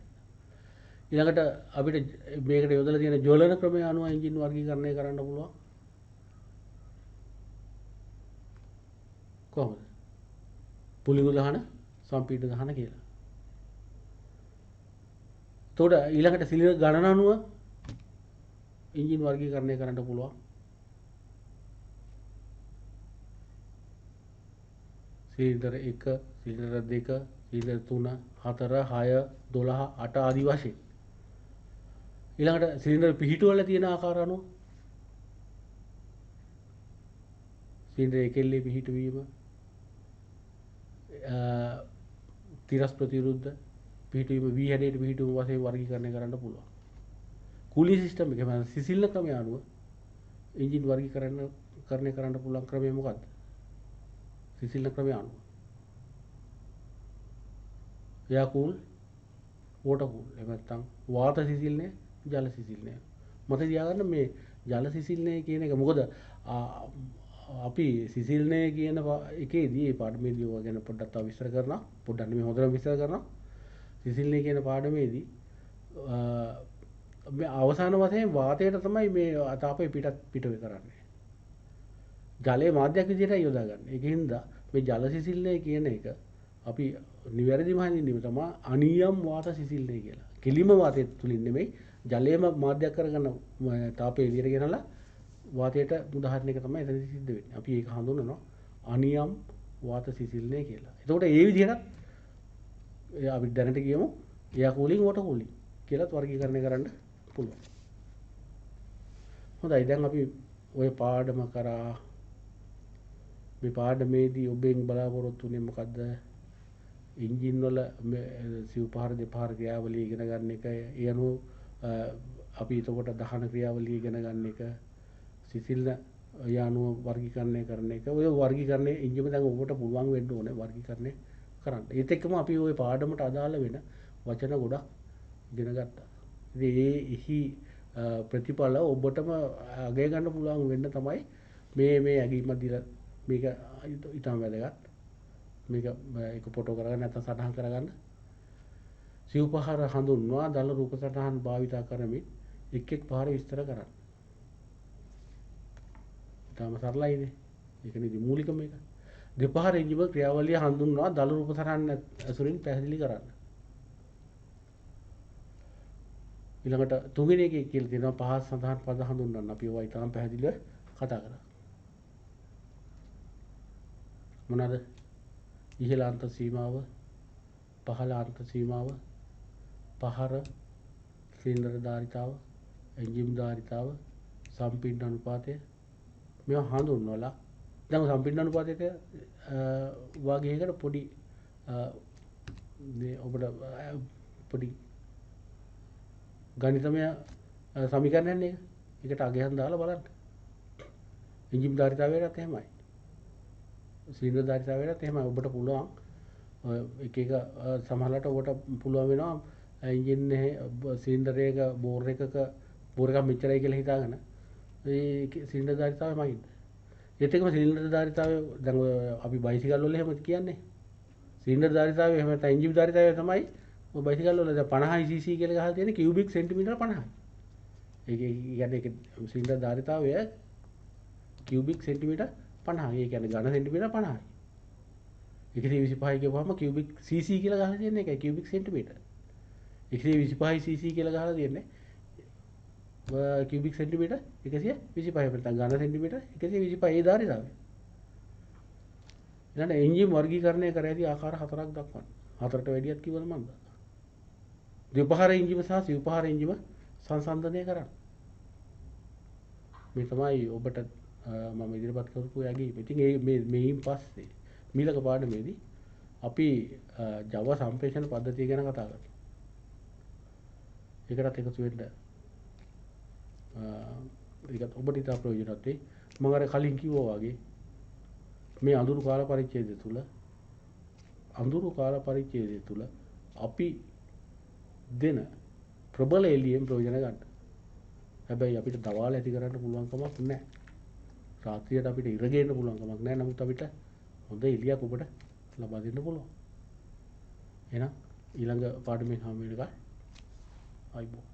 ඊළඟට අපිට මේකට යොදලා තියෙන ජවලන ක්‍රමය අනුව එන්ජින් වර්ගීකරණය කරන්න පුළුවන්. කොහොමද? පොලිගු දහන, සම්පීඩන දහන කියලා. එතකොට ඊළඟට සිලින්ඩර් ගණන අනුව එන්ජින් වර්ගීකරණය කරන්න පුළුවන්. සිලින්ඩර් 1, සිලින්ඩර් 2, සිලින්ඩර් 3, 4, 6, 12, 8 ආදී වශයෙන්. ඊළඟට සිලින්ඩර් පිහිටුවල තියෙන ආකාර අනුව සිලින්ඩර් එකෙල්ලේ පිහිටවීම, තිරස් ප්‍රතිවිරුද්ධ පිහිටවීම, වී හැඩයට පිහිටවීම වශයෙන් වර්ගීකරණය කරන්න පුළුවන්. කූලින් සිස්ටම් එක කියන්නේ සිසිල්න ක්‍රමය අනුව එන්ජින් වර්ගීකරණය කරන්න පුළුවන් ක්‍රමය මොකක්ද? සිසිල්න ක්‍රමය අනුව. එයා කූල් වෝටර් කූල්. එහෙම නැත්නම් වාත සිසිල්නේ ජල සිසිල්නේ. මතක තියාගන්න මේ ජල සිසිල්නේ කියන එක මොකද අපි සිසිල්නේ කියන එකේදී මේ පාඩමේදී ඔය ගැන පොඩ්ඩක් තව විස්තර කරනවා. පොඩ්ඩක් නෙමෙයි හොඳටම විස්තර කරනවා. සිසිල්නේ කියන පාඩමේදී මේ අවසාන වශයෙන් වාතයට තමයි මේ තාපය පිට වේ කරන්නේ. ජලයේ මාධ්‍යයක් විදිහට යොදාගන්නේ. ඒකින්ද මේ ජල සිසිල්නේ කියන එක අපි නිවැරදිම හඳුන්වීම තමයි අනියම් වාත සිසිල්නේ කියලා. කෙලිම වාතය තුලින් නෙමෙයි ජලයේම මාධ්‍යයක් කරගන්න තාපය එළියට ගෙනලා වාතයට උදාහරණ එක තමයි එතනදි සිද්ධ වෙන්නේ. අපි ඒක හඳුන්වනවා අනියම් වාත සිසිල්නේ කියලා. එතකොට ඒ විදිහට අපි දැනට කියමු එයා කූලින් වෝටර් කූලින් කියලාත් වර්ගීකරණය කරන්න පුළුවන්. හොඳයි දැන් අපි ওই පාඩම කරා මේ පාඩමේදී ඔබෙන් බලාපොරොත්තු වෙන්නේ මොකද්ද? එන්ජින් වල සිව්පහර දෙපහර ක්‍රියාවලිය ඉගෙන ගන්න එක. ඒ අනුව අපි එතකොට දහන ක්‍රියාවලිය ඉගෙන ගන්න එක. සිසිල් යානුව වර්ගීකරණය කරන එක. ඔය වර්ගීකරණය එන්ජින් දැන් ඔබට පුළුවන් වෙන්න ඕනේ වර්ගීකරණය කරන්න. ඒත් එක්කම අපි ওই පාඩමට අදාළ වෙන වචන ගොඩක් ඉගෙන ගත්තා. ඉතින් එහි ප්‍රතිඵල ඔබටම අගය ගන්න පුළුවන් වෙන්න තමයි මේ ඇගීමක් දීලා මේක ඊටම වැදගත්. මේක එක ෆොටෝ කරගන්න නැත්නම් සටහන් කරගන්න. සිව්පහර හඳුන්වා දල රූප සටහන් භාවිතා කරමින් එක් පහර විස්තර කරන්න. ඊටම සරලයිනේ. ඒකනේ මූලිකම එක. දෙපහර එන්ජිම ක්‍රියාවලිය හඳුන්වා දල රූප සටහන් ඇසුරින් පැහැදිලි කරන්න. ඊළඟට තුන්වෙනි එකේ කියලා තියෙනවා පහත් සඳහන් පද හඳුන්වන්න. අපි ඒවා ඊටම පැහැදිලිව කතා කරා. මොනවාද? ඉහළ අන්ත සීමාව, පහළ අන්ත සීමාව, පහර, සිලින්ඩර ධාරිතාව, එන්ජිම් ධාරිතාව, සම්පීඩන අනුපාතය මේවා හඳුන්වලා දැන් සම්පීඩන අනුපාතයට වාගයකට පොඩි මේ ඔබට පොඩි ගණිතමය සමීකරණයක් නේ. ඒකට අගයන් දාලා බලන්න. එන්ජිම් ධාරිතාවයටත් එහෙමයි. සිලින්ඩර් ධාරිතාවයටත් එහෙමයි. ඔබට පුළුවන් එක සමහරවිට ඔබට පුළුවන් වෙනවා එන්ජින් එකේ සිලින්ඩර් එක බෝර් එකක් මෙච්චරයි කියලා හිතාගෙන ඒ සිලින්ඩර් ධාරිතාවය මයින්ද. ඒත් එක්කම සිලින්ඩර් ධාරිතාවය දැන් අපි බයිසිකල් වල එහෙම කියන්නේ. සිලින්ඩර් ධාරිතාවය එහෙම නැත්නම් එන්ජින් ධාරිතාවය තමයි ඔය බයිසිකල් වල දැන් 50 cc කියලා ගහලා තියෙන කියුබික් සෙන්ටිමීටර 50යි. ඒක කියන්නේ ඒක සිලින්ඩර් ධාරිතාවය කියුබික් සෙන්ටිමීටර 50යි. ඒ කියන්නේ ඝන සෙන්ටිමීටර 50යි. 125 කියවුවම කියුබික් cc කියලා ගහලා තියෙන එකයි කියුබික් සෙන්ටිමීටර. 125 cc කියලා ගහලා තියෙන්නේ කියුබික් සෙන්ටිමීටර 125 නැත්නම් ඝන සෙන්ටිමීටර 125 ඒ ධාරිතාවය. ඊළඟ එන්ජින් වර්ගීකරණය කර ඇති ආකාර හතරක් දක්වන්න. හතරට වැඩියක් කිව්වද මන්ද? දෙපහර එන්ජිම සහ සිව්පහර එන්ජිම සංසන්දනය කරන්න. මේ තමයි ඔබට මම ඉදිරිපත් කරපු යකි. ඉතින් මේයින් පස්සේ මීළඟ පාඩමේදී අපි Java සම්ප්‍රේෂණ පද්ධතිය ගැන කතා කරනවා. ඒකටත් එකතු වෙන්න ඒකත් ඔබට ඉතා ප්‍රයෝජනවත් වෙයි. මම අර කලින් කිව්වා වගේ මේ අඳුරු කාල පරිච්ඡේදය තුල අපි දෙන ප්‍රබල එළියෙන් ප්‍රයෝජන ගන්න. හැබැයි අපිට දවාල ඇති කරන්න පුළුවන් කමක් නැහැ. රාත්‍රියට අපිට ඉර ගේන්න පුළුවන් කමක් නැහැ. නමුත් අපිට හොඳ එළියක් ඔබට ලබා දෙන්න පුළුවන්. එහෙනම් ඊළඟ පාඩමෙන් හමු වෙනකන් ආයිබෝ.